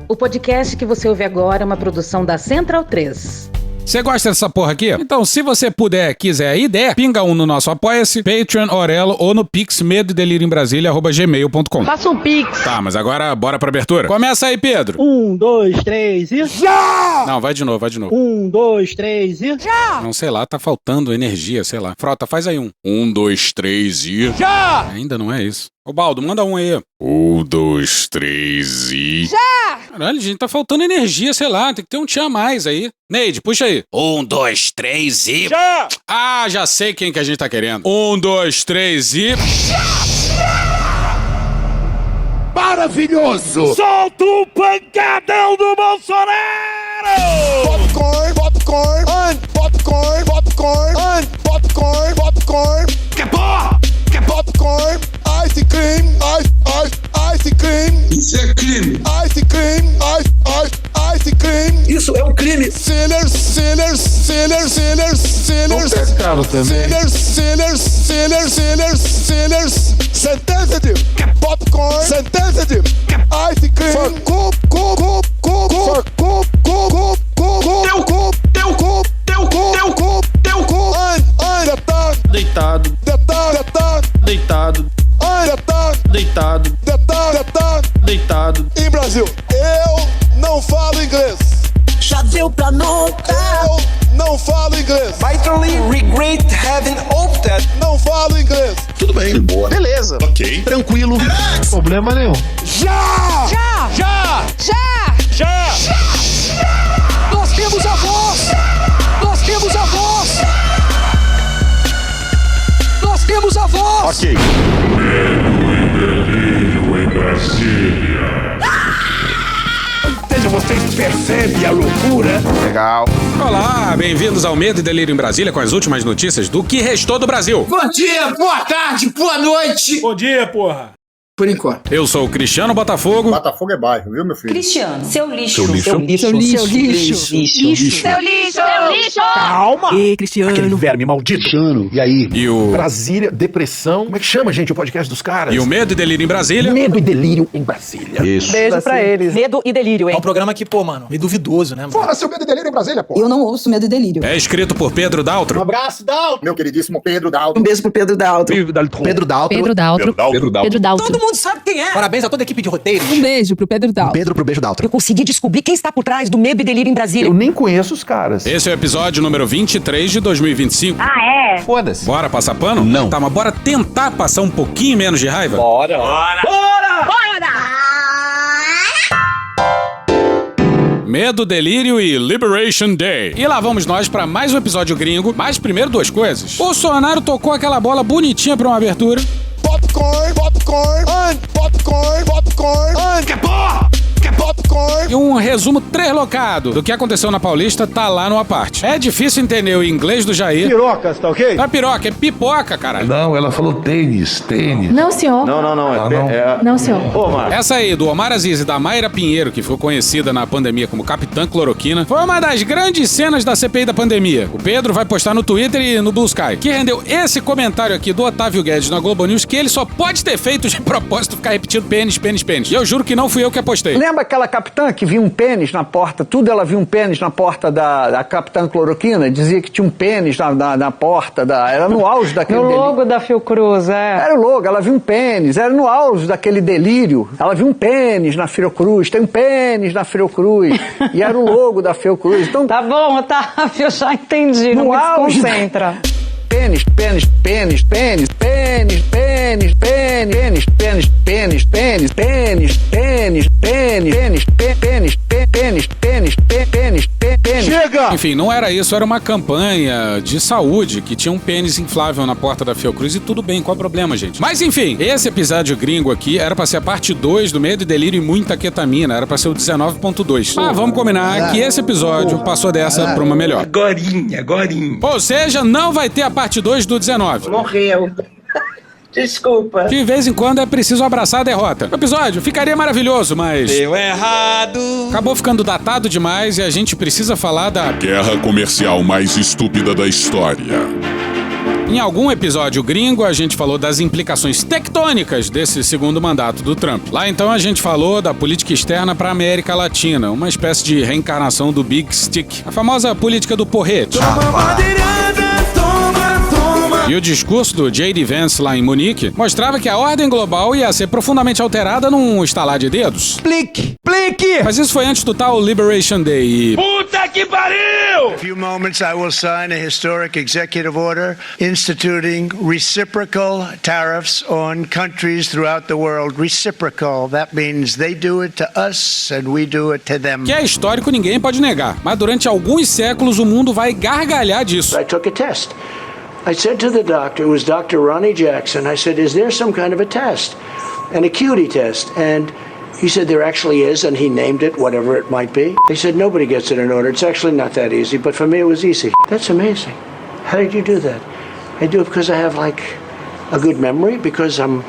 O podcast que você ouve agora é uma produção da Central 3. Você gosta dessa porra aqui? Então, se você puder, quiser e der, pinga um no nosso Apoia-se, Patreon, Orelo ou no Pix medoedelirioembrasilha@gmail.com. Faça um Pix. Tá, mas agora bora pra abertura. Começa aí, Pedro. 1, 2, 3 e... Já! Não, vai de novo. 1, 2, 3 e... Já! Não, sei lá, tá faltando energia, sei lá. Frota, faz aí um. 1, 2, 3 e... Já! Ainda não é isso. Ô, Baldo, manda um aí. 1, 2, 3 e... Já! Caralho, gente, tá faltando energia, sei lá, tem que ter um tchan a mais aí. Neide, puxa aí. 1, 2, 3 e... Já! Ah, já sei quem que a gente tá querendo. 1, 2, 3 e... Maravilhoso! Solta o pancadão do Bolsonaro! Popcorn, popcorn, popcorn, popcorn, popcorn, popcorn. Que porra? Que popcorn, ice cream, ice cream. Isso é crime. Ice cream, ice cream. Isso é um crime. Sailors. Um pecado também. Sailors. Sentença de popcorn. Sentença de ice cream. For cup. Deitado. Em Brasil, eu não falo inglês. Já deu pra notar. Eu não falo inglês. Bitterly regret having opted. Não falo inglês. Tudo bem. Boa. Beleza. Ok. Tranquilo. Problema nenhum. Já! Nós temos a voz! Ok. Vocês percebem a loucura? Legal. Olá, bem-vindos ao Medo e Delírio em Brasília com as últimas notícias do que restou do Brasil. Bom dia, boa tarde, boa noite. Bom dia, porra! Por enquanto. Eu sou o Cristiano Botafogo. Botafogo é bairro, viu, meu filho? Cristiano, seu lixo. Seu lixo. Calma! Ei, Cristiano. Verme maldito. Cristiano. E aí? E o... Brasília, depressão. Como é que chama, gente, o podcast dos caras? E o Medo e Delírio em Brasília. Medo e delírio em Brasília. Isso. Beijo pra eles. Medo e delírio, É hein? um programa que, pô, mano, meio duvidoso, né, mano? Porra, seu medo e delírio em Brasília, pô. Eu não ouço Medo e Delírio. É escrito por Pedro Daltro. Abraço, Dalton! Meu queridíssimo Pedro Daltro. Um beijo pro Pedro Daltro. Pedro Daltro. Pedro Daltro. Todo mundo sabe quem é. Parabéns a toda a equipe de roteiro. Um beijo pro Pedro Daltro. Pedro pro beijo Daltro. Eu consegui descobrir quem está por trás do Medo e Delírio em Brasília. Eu nem conheço os caras. Esse é o episódio número 23 de 2025. Ah, é? Foda-se. Bora passar pano? Não. Tá, mas bora tentar passar um pouquinho menos de raiva? Bora. Medo, Delírio e Liberation Day. E lá vamos nós pra mais um episódio gringo. Mas primeiro duas coisas. Bolsonaro tocou aquela bola bonitinha pra uma abertura. Popcorn. Que porra? Que popcorn. E um resumo treslocado do que aconteceu na Paulista tá lá no aparte. É difícil entender o inglês do Jair. Pirocas, tá ok? Não é piroca, é pipoca, caralho. Não, ela falou tênis. Não, senhor. Não. Não, senhor. Ô, Marcos. Essa aí, do Omar Aziz e da Mayra Pinheiro, que ficou conhecida na pandemia como Capitã Cloroquina, foi uma das grandes cenas da CPI da pandemia. O Pedro vai postar no Twitter e no Blue Sky, que rendeu esse comentário aqui do Otávio Guedes na Globo News, que ele só pode ter feito de propósito ficar repetindo pênis. E eu juro que não fui eu que apostei. Lembra aquela capitã que viu um pênis na porta? Ela viu um pênis na porta da Capitã Cloroquina? Dizia que tinha um pênis na porta Era no auge daquele No delírio. logo da Fiocruz, é. Era o logo, ela viu um pênis. Era no auge daquele delírio. Ela viu um pênis na Fiocruz. Tem um pênis na Fiocruz. E era o logo da Fiocruz. Então, Tá bom, Otávio, eu já entendi. Não No me auge. desconcentra. pênis. Chega! Enfim, não era isso, era uma campanha de saúde que tinha um pênis inflável na porta da Fiocruz e tudo bem, qual é o problema, gente? Mas enfim, esse episódio gringo aqui era pra ser a parte 2 do Medo e Delírio e Muita Ketamina, era pra ser o 19.2. Ah, vamos combinar que esse episódio passou dessa pra uma melhor. Agorinha. Ou seja, não vai ter a parte 2 do 19. Morreu. Desculpa. De vez em quando é preciso abraçar a derrota. O episódio ficaria maravilhoso, mas... Deu errado. acabou ficando datado demais e a gente precisa falar da... guerra comercial mais estúpida da história. Em algum episódio gringo, a gente falou das implicações tectônicas desse segundo mandato do Trump. Lá então a gente falou da política externa para a América Latina, uma espécie de reencarnação do Big Stick, a famosa política do porrete. E o discurso do J.D. Vance lá em Munique mostrava que a ordem global ia ser profundamente alterada num estalar de dedos. Plique! Mas isso foi antes do tal Liberation Day e... Puta que pariu! In a few moments I will sign a historic executive order instituting reciprocal tariffs on countries throughout the world. Reciprocal, that means they do it to us and we do it to them. Que é histórico, ninguém pode negar. Mas durante alguns séculos o mundo vai gargalhar disso. I took a test. I said to the doctor, it was Dr. Ronnie Jackson, I said, is there some kind of a test? An acuity test. And he said there actually is, and he named it, whatever it might be. They said nobody gets it in order. It's actually not that easy, but for me it was easy. That's amazing. How did you do that? I do it because I have like a good memory, because I'm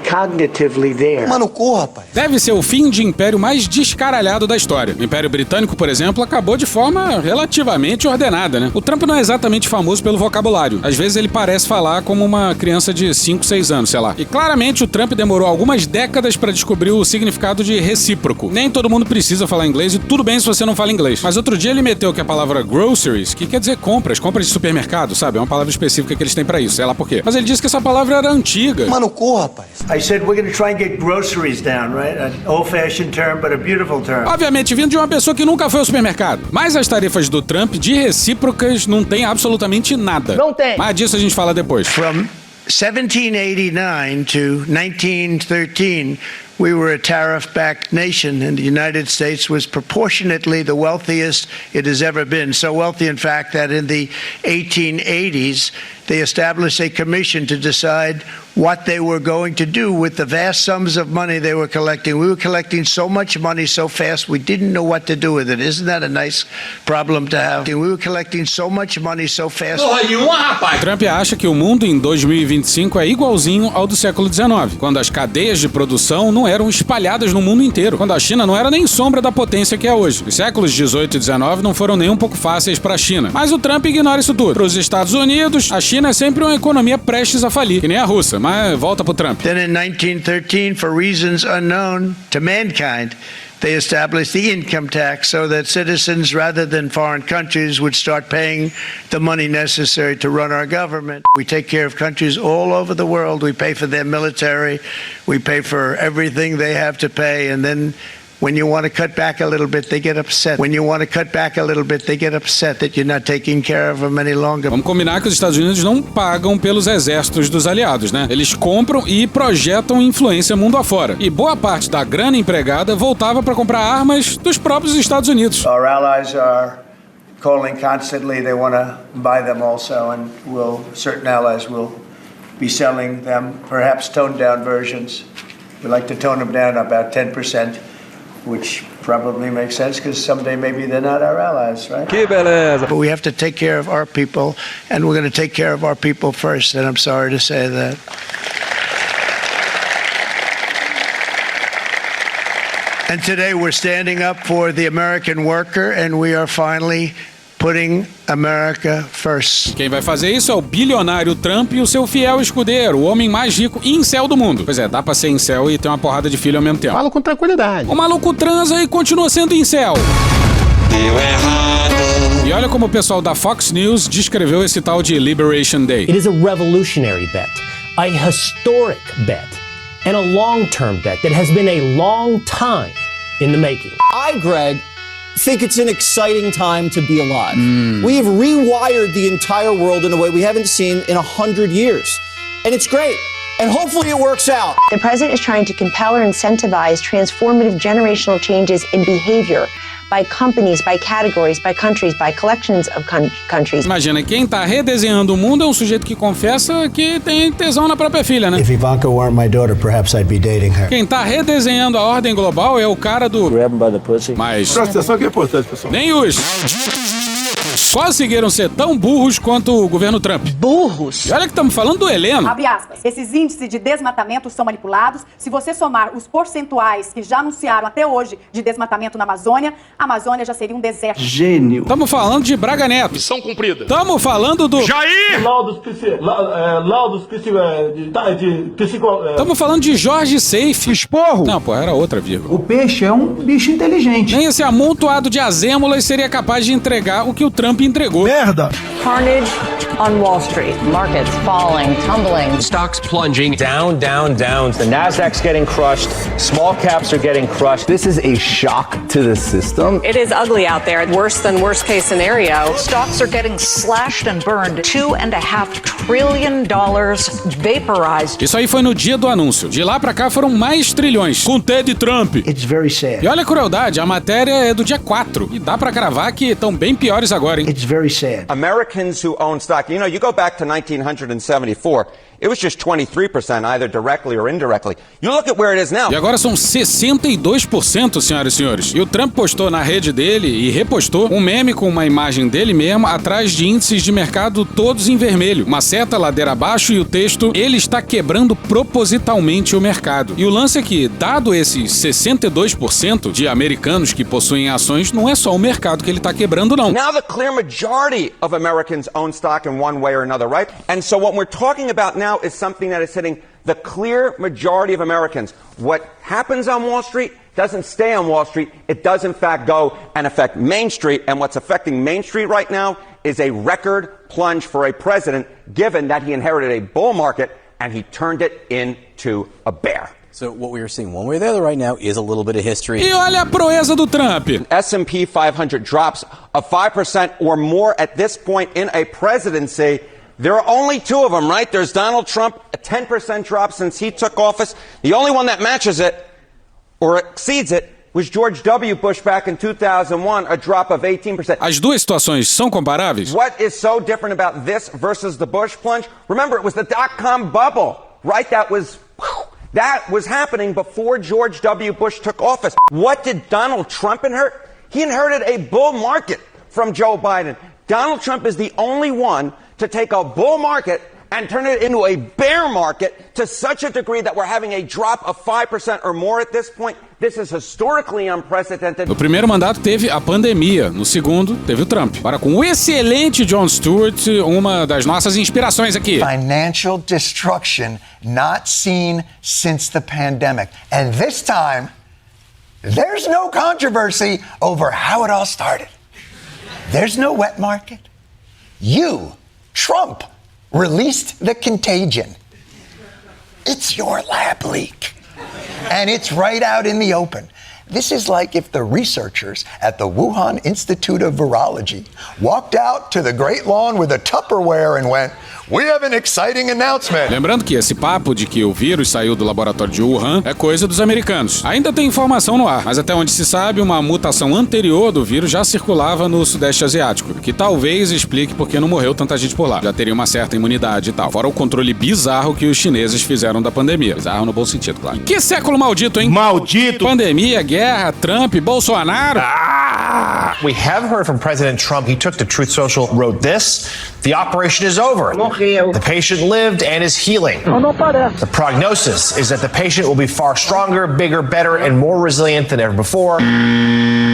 cognitively there. Mano, corra, rapaz. Deve ser o fim de império mais descaralhado da história. O Império Britânico, por exemplo, acabou de forma relativamente ordenada, né? O Trump não é exatamente famoso pelo vocabulário. Às vezes ele parece falar como uma criança de 5, 6 anos, sei lá. E claramente o Trump demorou algumas décadas para descobrir o significado de recíproco. Nem todo mundo precisa falar inglês e tudo bem se você não fala inglês. Mas outro dia ele meteu que a palavra groceries, que quer dizer compras de supermercado, sabe? É uma palavra específica que eles têm pra isso, sei lá por quê. Mas ele disse que essa palavra era antiga. Mano, corra, rapaz. I said we're going to try and get groceries down, right? An old-fashioned term, but a beautiful term. Obviamente, vindo de uma pessoa que nunca foi ao supermercado. Mas as tarifas do Trump de recíprocas não tem absolutamente nada. Não tem. Mas disso a gente fala depois. From 1789 to 1913, we were a tariff-backed nation, and the United States was proportionately the wealthiest it has ever been. So wealthy, in fact, that in the 1880s, they established a commission to decide what they were going to do with the vast sums of money they were collecting. We were collecting so much money so fast, we didn't know what to do with it. Isn't that a nice problem to have? We were collecting so much money so fast. Porra nenhuma, rapaz! Trump acha que o mundo em 2025 é igualzinho ao do século XIX, quando as cadeias de produção não eram espalhadas no mundo inteiro, quando a China não era nem sombra da potência que é hoje. Os séculos 18 e 19 não foram nem um pouco fáceis para a China. Mas o Trump ignora isso tudo. Para os Estados Unidos, a China é sempre uma economia prestes a falir, que nem a Rússia, mas volta pro Trump. Then in 1913, for reasons unknown to mankind, they established the income tax so that citizens, rather than foreign countries, would start paying the money necessary to run our government. We take care of countries all over the world. We pay for their military. We pay for everything they have to pay. And then when you want to cut back a little bit, they get upset. When you want to cut back a little bit, they get upset that you're not taking care of them any longer. Vamos combinar que os Estados Unidos não pagam pelos exércitos dos aliados, né? Eles compram e projetam influência mundo afora. E boa parte da grana empregada voltava para comprar armas dos próprios Estados Unidos. Our allies are calling constantly. They want to buy them also, and certain allies will be selling them, perhaps toned down versions. We like to tone them down about 10%. Which probably makes sense because someday maybe they're not our allies, right? Que beleza. But we have to take care of our people, and we're going to take care of our people first, and I'm sorry to say that. And today we're standing up for the American worker, and we are finally putting America first. Quem vai fazer isso é o bilionário Trump e o seu fiel escudeiro, o homem mais rico e incel do mundo. Pois é, dá pra ser incel e ter uma porrada de filho ao mesmo tempo. Falo com tranquilidade. O maluco transa e continua sendo incel. Deu errado. E olha como o pessoal da Fox News descreveu esse tal de Liberation Day. It is a revolutionary bet, a historic bet, and a long-term bet that has been a long time in the making. Greg, think it's an exciting time to be alive. We have rewired the entire world in a way we haven't seen in 100 years. And it's great. And hopefully it works out. The president is trying to compel or incentivize transformative generational changes in behavior by companies, by categories, by countries, by collections of countries. Imagina, quem tá redesenhando o mundo é um sujeito que confessa que tem tesão na própria filha, né? If Ivanka weren't my daughter, perhaps I'd be dating her. Quem tá redesenhando a ordem global é o cara do... Grab him by the pussy. Mas... Presta atenção que é importante, pessoal. Nem os... conseguiram ser tão burros quanto o governo Trump. Burros? E olha que estamos falando do Heleno. Abre aspas. Esses índices de desmatamento são manipulados. Se você somar os percentuais que já anunciaram até hoje de desmatamento na Amazônia, a Amazônia já seria um deserto. Gênio. Estamos falando de Braga Neto. Missão cumprida. Estamos falando do... Jair! Estamos falando de Jorge Seife. Esporro. Não, pô, era outra vírgula. O peixe é um bicho inteligente. Nem esse amontoado de azêmulas seria capaz de entregar o que o Trump entregou. Merda. Carnage on Wall Street. Markets falling, tumbling. Stocks plunging. Down, down, down. The Nasdaq's getting crushed. Small caps are getting crushed. This is a shock to the system. It is ugly out there. Worse than worst case scenario. Stocks are getting slashed and burned. $2.5 trillion vaporized. Isso aí foi no dia do anúncio. De lá pra cá foram mais trilhões. Com T de Trump. It's very sad. E olha a crueldade, a matéria é do dia 4. E dá pra cravar que estão bem piores agora, hein? It's very sad. Americans who own stock, you go back to 1974, it was just 23%, either directly or indirectly. You look at where it is now. E agora são 62%, senhoras e senhores. E o Trump postou na rede dele e repostou um meme com uma imagem dele mesmo atrás de índices de mercado todos em vermelho. Uma seta ladeira abaixo e o texto: ele está quebrando propositalmente o mercado. E o lance é que, dado esses 62% de americanos que possuem ações, não é só o mercado que ele está quebrando, não. Now the clear majority of Americans own stock in one way or another, right? And so what we're talking about now is something that is hitting the clear majority of Americans. What happens on Wall Street doesn't stay on Wall Street. It does in fact go and affect Main Street. And what's affecting Main Street right now is a record plunge for a president, given that he inherited a bull market and he turned it into a bear. So what we are seeing one way or the other right now is a little bit of history. E olha a proeza do Trump. S&P 500 drops of 5% or more at this point in a presidency. There are only two of them, right? There's Donald Trump, a 10% drop since he took office. The only one that matches it or exceeds it was George W. Bush back in 2001, a drop of 18%. As duas situações são comparáveis? What is so different about this versus the Bush plunge? Remember, it was the dot-com bubble, right? That was happening before George W. Bush took office. What did Donald Trump inherit? He inherited a bull market from Joe Biden. Donald Trump is the only one to take a bull market and turn it into a bear market to such a degree that we're having a drop of 5% or more at this point. This is historically unprecedented. No primeiro mandato teve a pandemia, no segundo teve o Trump. Para com o excelente Jon Stewart, uma das nossas inspirações aqui. Financial destruction not seen since the pandemic. And this time, there's no controversy over how it all started. There's no wet market. You, Trump, released the contagion. It's your lab leak. And it's right out in the open. This is like if the researchers at the Wuhan Institute of Virology walked out to the Great Lawn with a Tupperware and went, "We have an exciting announcement." Lembrando que esse papo de que o vírus saiu do laboratório de Wuhan é coisa dos americanos. Ainda tem informação no ar, mas até onde se sabe, uma mutação anterior do vírus já circulava no Sudeste Asiático, que talvez explique por que não morreu tanta gente por lá. Já teria uma certa imunidade e tal. Fora o controle bizarro que os chineses fizeram da pandemia. Bizarro no bom sentido, claro. Que século maldito, hein? Maldito! Pandemia, guerra, Trump, Bolsonaro. We have heard from President Trump. He took to Truth Social, wrote this: "The operation is over. The patient lived and is healing. The prognosis is that the patient will be far stronger, bigger, better, and more resilient than ever before."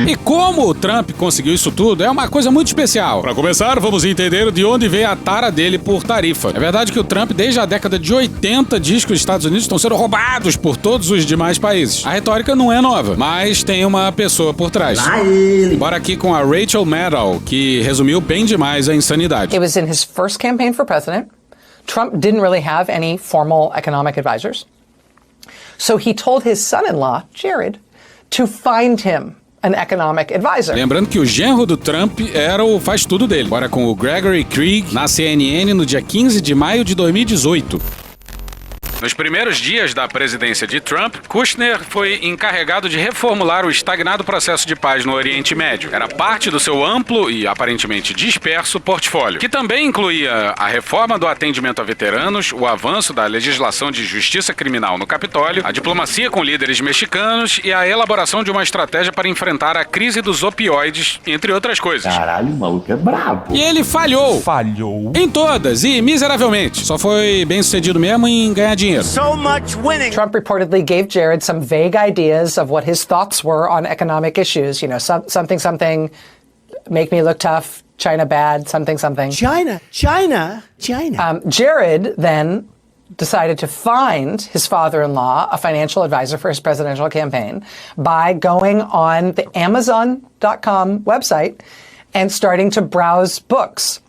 E como o Trump conseguiu isso tudo é uma coisa muito especial. Para começar, vamos entender de onde veio a tara dele por tarifa. É verdade que o Trump, desde a década de 80, diz que os Estados Unidos estão sendo roubados por todos os demais países. A retórica não é nova, mas tem uma pessoa por trás. Bora aqui com a Rachel Maddow, que resumiu bem demais a insanidade. It was in his first campaign for president. Trump didn't really have any formal economic advisors. So he told his son-in-law, Jared, to find him an economic advisor. Lembrando que o genro do Trump era o faz-tudo dele. Bora com o Gregory Krieg, na CNN, no dia 15 de maio de 2018. Nos primeiros dias da presidência de Trump, Kushner foi encarregado de reformular o estagnado processo de paz no Oriente Médio. Era parte do seu amplo e aparentemente disperso portfólio, que também incluía a reforma do atendimento a veteranos, o avanço da legislação de justiça criminal no Capitólio, a diplomacia com líderes mexicanos e a elaboração de uma estratégia para enfrentar a crise dos opioides, entre outras coisas. Caralho, o maluco é brabo. E ele falhou. Falhou. Em todas e miseravelmente. Só foi bem sucedido mesmo em ganhar dinheiro. So much winning. Trump reportedly gave Jared some vague ideas of what his thoughts were on economic issues. You know, something, make me look tough, China bad, something. China. Jared then decided to find his father-in-law a financial advisor for his presidential campaign by going on the Amazon.com website and starting to browse books.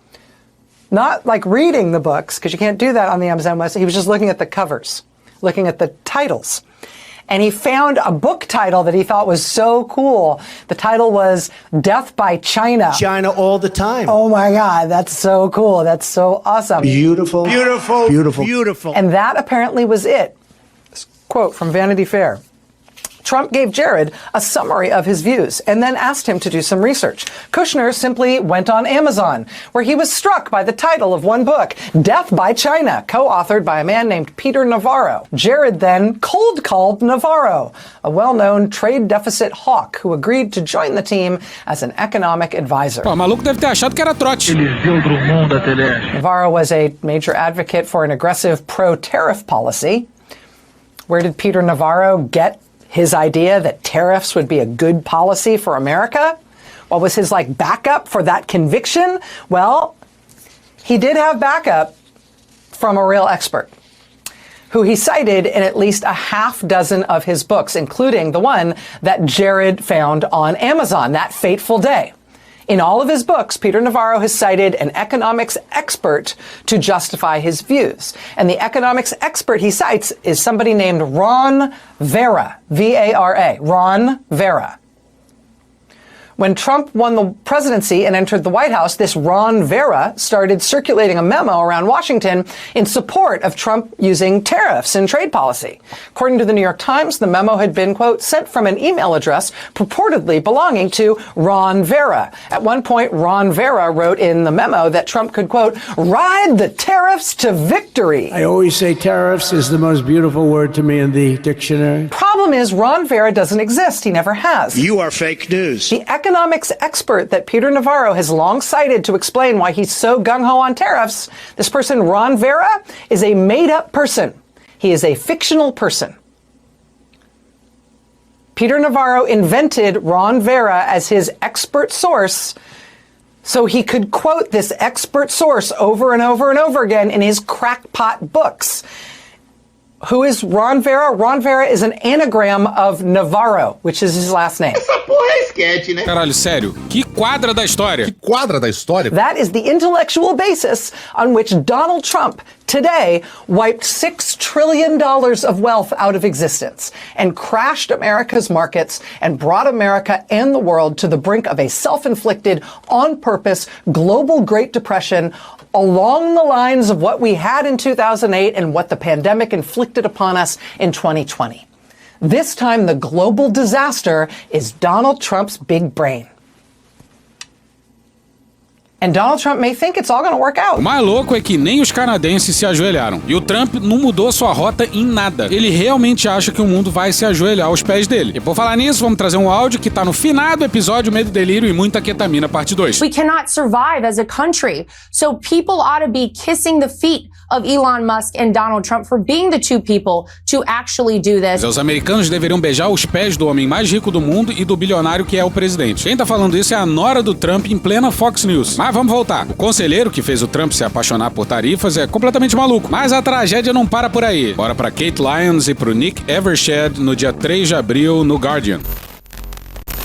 Not like reading the books, because you can't do that on the Amazon website. He was just looking at the covers, looking at the titles. And he found a book title that he thought was so cool. The title was Death by China. China all the time. Oh my God, that's so cool. That's so awesome. Beautiful. And that apparently was it. This quote from Vanity Fair. Trump gave Jared a summary of his views and then asked him to do some research. Kushner simply went on Amazon, where he was struck by the title of one book, Death by China, co-authored by a man named Peter Navarro. Jared then cold called Navarro, a well-known trade deficit hawk who agreed to join the team as an economic advisor. Pô, o maluco deve ter achado que era trote. Navarro was a major advocate for an aggressive pro-tariff policy. Where did Peter Navarro get his idea that tariffs would be a good policy for America? What was his backup for that conviction? Well, he did have backup from a real expert who he cited in at least a half dozen of his books, including the one that Jared found on Amazon that fateful day. In all of his books, Peter Navarro has cited an economics expert to justify his views. And the economics expert he cites is somebody named Ron Vera, V-A-R-A, Ron Vera. When Trump won the presidency and entered the White House, this Ron Vera started circulating a memo around Washington in support of Trump using tariffs in trade policy. According to the New York Times, the memo had been, quote, sent from an email address purportedly belonging to Ron Vera. At one point, Ron Vera wrote in the memo that Trump could, quote, ride the tariffs to victory. I always say tariffs is the most beautiful word to me in the dictionary. Problem is, Ron Vera doesn't exist. He never has. You are fake news. The economics expert that Peter Navarro has long cited to explain why he's so gung-ho on tariffs, this person, Ron Vera, is a made-up person. He is a fictional person. Peter Navarro invented Ron Vera as his expert source so he could quote this expert source over and over and over again in his crackpot books. Who is Ron Vera? Ron Vera is an anagram of Navarro, which is his last name. Essa porra é sketch, né? Caralho, sério. Que quadra da história. Que quadra da história? That is the intellectual basis on which Donald Trump today wiped $6 trillion of wealth out of existence and crashed America's markets and brought America and the world to the brink of a self-inflicted, on-purpose, global Great Depression along the lines of what we had in 2008 and what the pandemic inflicted upon us in 2020. This time, the global disaster is Donald Trump's big brain. And Donald Trump may think it's all going to work out. O mais louco é que nem os canadenses se ajoelharam. E o Trump não mudou sua rota em nada. Ele realmente acha que o mundo vai se ajoelhar aos pés dele. E por falar nisso, vamos trazer um áudio que tá no finado episódio Medo e Delírio e Muita Ketamina, parte 2. We cannot survive as a country. So people ought to be kissing the feet of Elon Musk and Donald Trump for being the two people to actually do this. Os americanos deveriam beijar os pés do homem mais rico do mundo e do bilionário que é o presidente. Quem tá falando isso é a nora do Trump em plena Fox News. Mas vamos voltar. O conselheiro que fez o Trump se apaixonar por tarifas é completamente maluco. Mas a tragédia não para por aí. Bora pra Kate Lyons e pro Nick Evershed no dia 3 de abril no Guardian.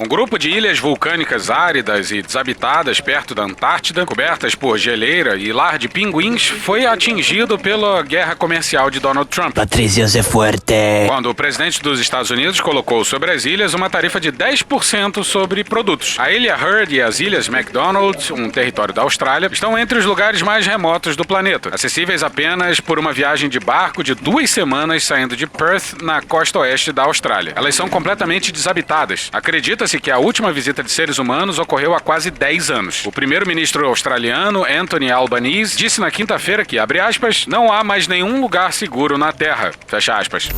Um grupo de ilhas vulcânicas áridas e desabitadas perto da Antártida, cobertas por geleira e lar de pinguins, foi atingido pela guerra comercial de Donald Trump. Patricio é forte. Quando o presidente dos Estados Unidos colocou sobre as ilhas uma tarifa de 10% sobre produtos. A Ilha Heard e as Ilhas McDonald, um território da Austrália, estão entre os lugares mais remotos do planeta, acessíveis apenas por uma viagem de barco de 2 semanas saindo de Perth, na costa oeste da Austrália. Elas são completamente desabitadas. Acredita-se que a última visita de seres humanos ocorreu há quase 10 anos. O primeiro-ministro australiano, Anthony Albanese, disse na quinta-feira que, abre aspas, não há mais nenhum lugar seguro na Terra, fecha aspas.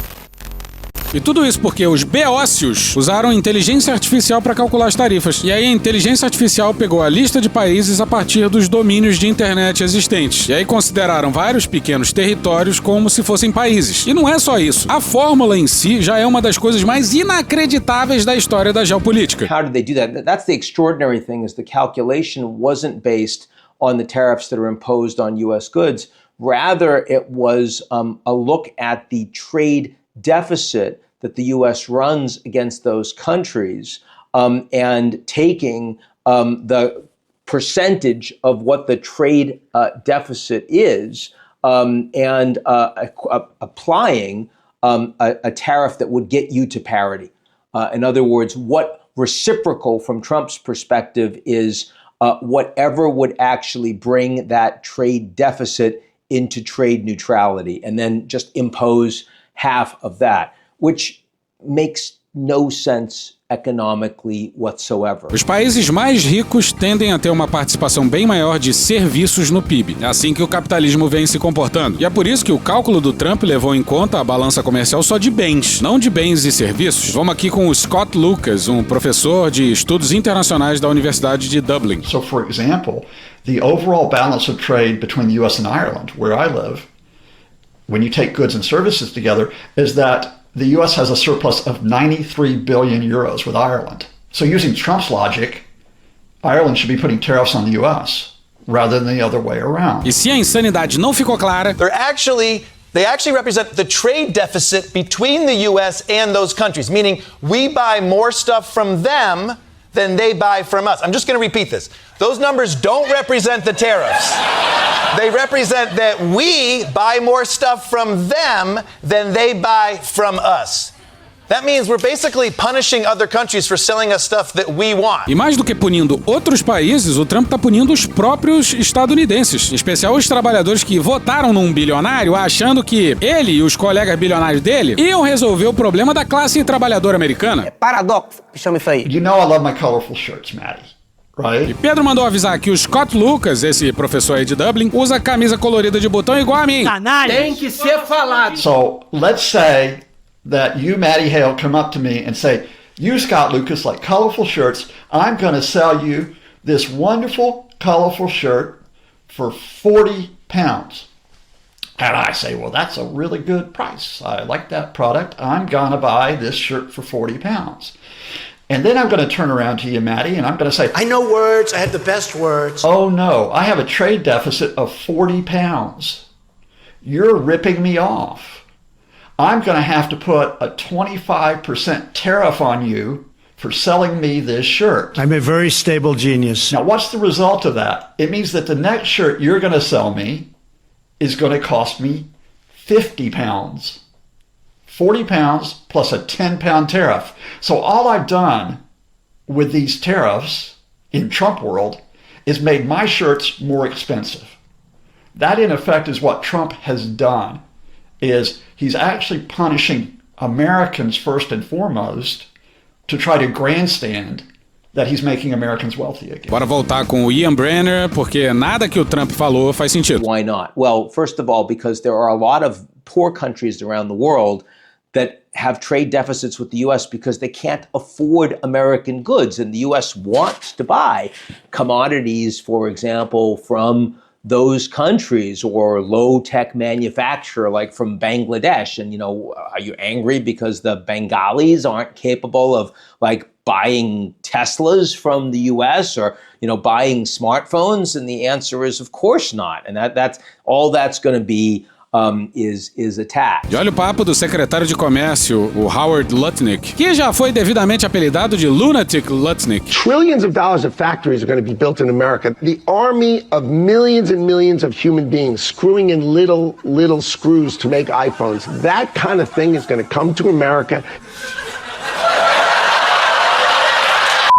E tudo isso porque os beócios usaram inteligência artificial para calcular as tarifas. E aí a inteligência artificial pegou a lista de países a partir dos domínios de internet existentes. E aí consideraram vários pequenos territórios como se fossem países. E não é só isso. A fórmula em si já é uma das coisas mais inacreditáveis da história da geopolítica. How did they do that? That's the extraordinary thing, is the calculation wasn't based on the tariffs that are imposed on U.S. goods. Rather, it was a look at the trade deficit that the U.S. runs against those countries, and taking the percentage of what the trade deficit is, and applying a tariff that would get you to parity. In other words, what reciprocal from Trump's perspective is whatever would actually bring that trade deficit into trade neutrality, and then just impose half of that, which makes no sense economically whatsoever. Os países mais ricos tendem a ter uma participação bem maior de serviços no PIB. É assim que o capitalismo vem se comportando. E é por isso que o cálculo do Trump levou em conta a balança comercial só de bens, não de bens e serviços. Vamos aqui com o Scott Lucas, um professor de estudos internacionais da Universidade de Dublin. So, for example, the overall balance of trade between the US and Ireland, where I live, when you take goods and services together, is that the U.S. has a surplus of 93 billion euros with Ireland. So using Trump's logic, Ireland should be putting tariffs on the U.S. rather than the other way around. E se a insanidade não ficou clara, they actually represent the trade deficit between the U.S. and those countries, meaning we buy more stuff from them than they buy from us. I'm just going to repeat this. Those numbers don't represent the tariffs. They represent that we buy more stuff from them than they buy from us. That means we're basically punishing other countries for selling us stuff that we want. E mais do que punindo outros países, o Trump está punindo os próprios estadunidenses, em especial os trabalhadores que votaram num bilionário achando que ele e os colegas bilionários dele iam resolver o problema da classe trabalhadora americana. Paradoxo, chama isso aí. You know I love my colorful shirts, Maddie. Right? E Pedro mandou avisar que o Scott Lucas, esse professor aí de Dublin, usa camisa colorida de botão igual a mim. Tem que ser falado. So, let's say that you, Maddie Hale, come up to me and say, you, Scott Lucas, like colorful shirts, I'm going to sell you this wonderful colorful shirt for 40 pounds. And I say, well, that's a really good price. I like that product. I'm going to buy this shirt for 40 pounds. And then I'm going to turn around to you, Maddie, and I'm going to say, I know words. I have the best words. Oh, no, I have a trade deficit of 40 pounds. You're ripping me off. I'm going to have to put a 25% tariff on you for selling me this shirt. I'm a very stable genius. Now, what's the result of that? It means that the next shirt you're going to sell me is going to cost me 50 pounds. 40 pounds plus a 10-pound tariff. So all I've done with these tariffs in Trump world is made my shirts more expensive. That, in effect, is what Trump has done, is he's actually punishing Americans first and foremost to try to grandstand that he's making Americans wealthy again. Bora voltar com o Ian Brenner, porque nada que o Trump falou faz sentido. Why not? Well, first of all, because there are a lot of poor countries around the world that have trade deficits with the U.S. because they can't afford American goods. And the U.S. wants to buy commodities, for example, from those countries, or low-tech manufacturer like from Bangladesh. And, you know, are you angry because the Bengalis aren't capable of, like, buying Teslas from the U.S. or, you know, buying smartphones? And the answer is, of course not. And that's going to be is attacked. E olha o papo do secretário de comércio, o Howard Lutnick, que já foi devidamente apelidado de Lunatic Lutnick. Trillions of dollars of factories are going to be built in America. The army of millions and millions of human beings screwing in little screws to make iPhones. That kind of thing is going to come to America.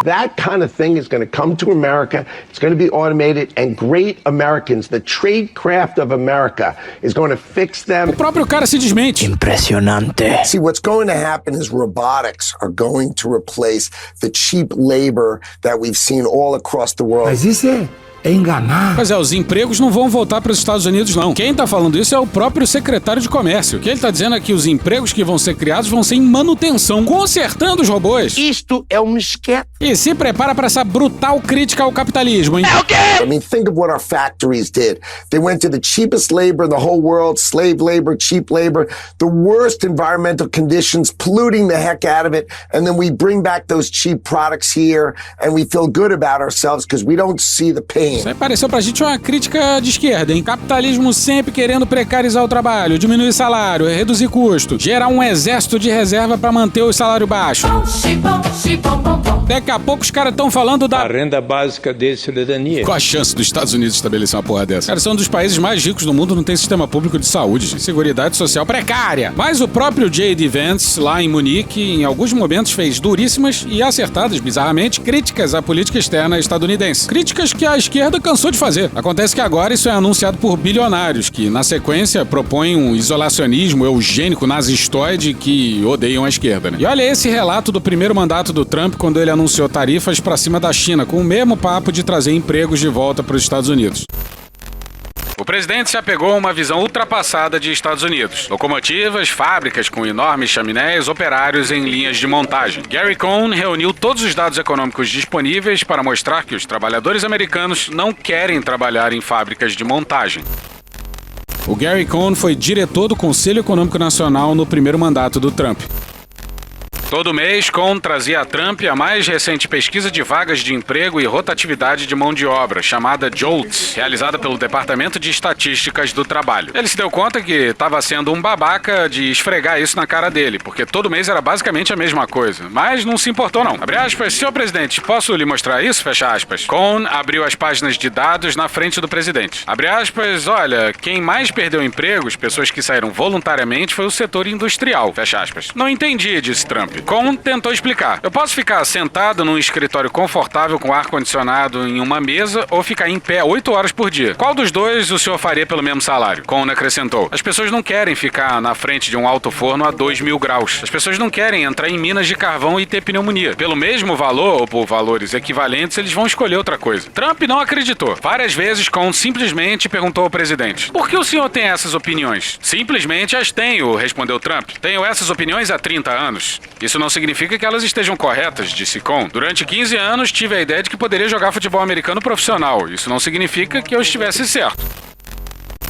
That kind of thing is going to come to America. It's going to be automated, and great Americans, the trade craft of America, is going to fix them. O próprio cara se desmente. Impressionante. See, what's going to happen is robotics are going to replace the cheap labor that we've seen all across the world. Mas isso é enganar. Pois é, os empregos não vão voltar para os Estados Unidos, não. Quem tá falando isso é o próprio secretário de comércio. O que ele tá dizendo é que os empregos que vão ser criados vão ser em manutenção, consertando os robôs. Isto é esquete. E se prepara para essa brutal crítica ao capitalismo, hein? É o quê? I mean, think of what our factories did. They went to the cheapest labor in the whole world, slave labor, cheap labor, the worst environmental conditions, polluting the heck out of it, and then we bring back those cheap products here, and we feel good about ourselves because we don't see the pain. Isso aí pareceu pra gente uma crítica de esquerda, hein? Capitalismo sempre querendo precarizar o trabalho, diminuir salário, reduzir custo, gerar um exército de reserva pra manter o salário baixo. Daqui a pouco os caras estão falando da renda básica de cidadania. Qual a chance dos Estados Unidos estabelecer uma porra dessa? Cara, são um dos países mais ricos do mundo, não tem sistema público de saúde, seguridade social precária. Mas o próprio J.D. Vance, lá em Munique, em alguns momentos fez duríssimas e acertadas, bizarramente, críticas à política externa estadunidense. Críticas que a esquerda cansou de fazer. Acontece que agora isso é anunciado por bilionários, que na sequência propõem um isolacionismo eugênico nazistoide que odeiam a esquerda, né? E olha esse relato do primeiro mandato do Trump quando ele anunciou tarifas pra cima da China, com o mesmo papo de trazer empregos de volta para os Estados Unidos. O presidente se apegou a uma visão ultrapassada de Estados Unidos. Locomotivas, fábricas com enormes chaminés, operários em linhas de montagem. Gary Cohn reuniu todos os dados econômicos disponíveis para mostrar que os trabalhadores americanos não querem trabalhar em fábricas de montagem. O Gary Cohn foi diretor do Conselho Econômico Nacional no primeiro mandato do Trump. Todo mês, Cohn trazia a Trump a mais recente pesquisa de vagas de emprego e rotatividade de mão de obra, chamada JOLTS, realizada pelo Departamento de Estatísticas do Trabalho. Ele se deu conta que estava sendo um babaca de esfregar isso na cara dele, porque todo mês era basicamente a mesma coisa, mas não se importou não. Abre aspas, senhor presidente, posso lhe mostrar isso? Fecha aspas. Cohn abriu as páginas de dados na frente do presidente. Abre aspas, olha, quem mais perdeu empregos, pessoas que saíram voluntariamente, foi o setor industrial. Fecha aspas. Não entendi, disse Trump. Cohn tentou explicar. Eu posso ficar sentado num escritório confortável com ar-condicionado em uma mesa ou ficar em pé 8 horas por dia. Qual dos dois o senhor faria pelo mesmo salário? Cohn acrescentou. As pessoas não querem ficar na frente de um alto forno a 2.000 graus. As pessoas não querem entrar em minas de carvão e ter pneumonia. Pelo mesmo valor ou por valores equivalentes, eles vão escolher outra coisa. Trump não acreditou. Várias vezes, Cohn simplesmente perguntou ao presidente: por que o senhor tem essas opiniões? Simplesmente as tenho, respondeu Trump. Tenho essas opiniões há 30 anos. Isso não significa que elas estejam corretas, disse Cohn. Durante 15 anos, tive a ideia de que poderia jogar futebol americano profissional. Isso não significa que eu estivesse certo.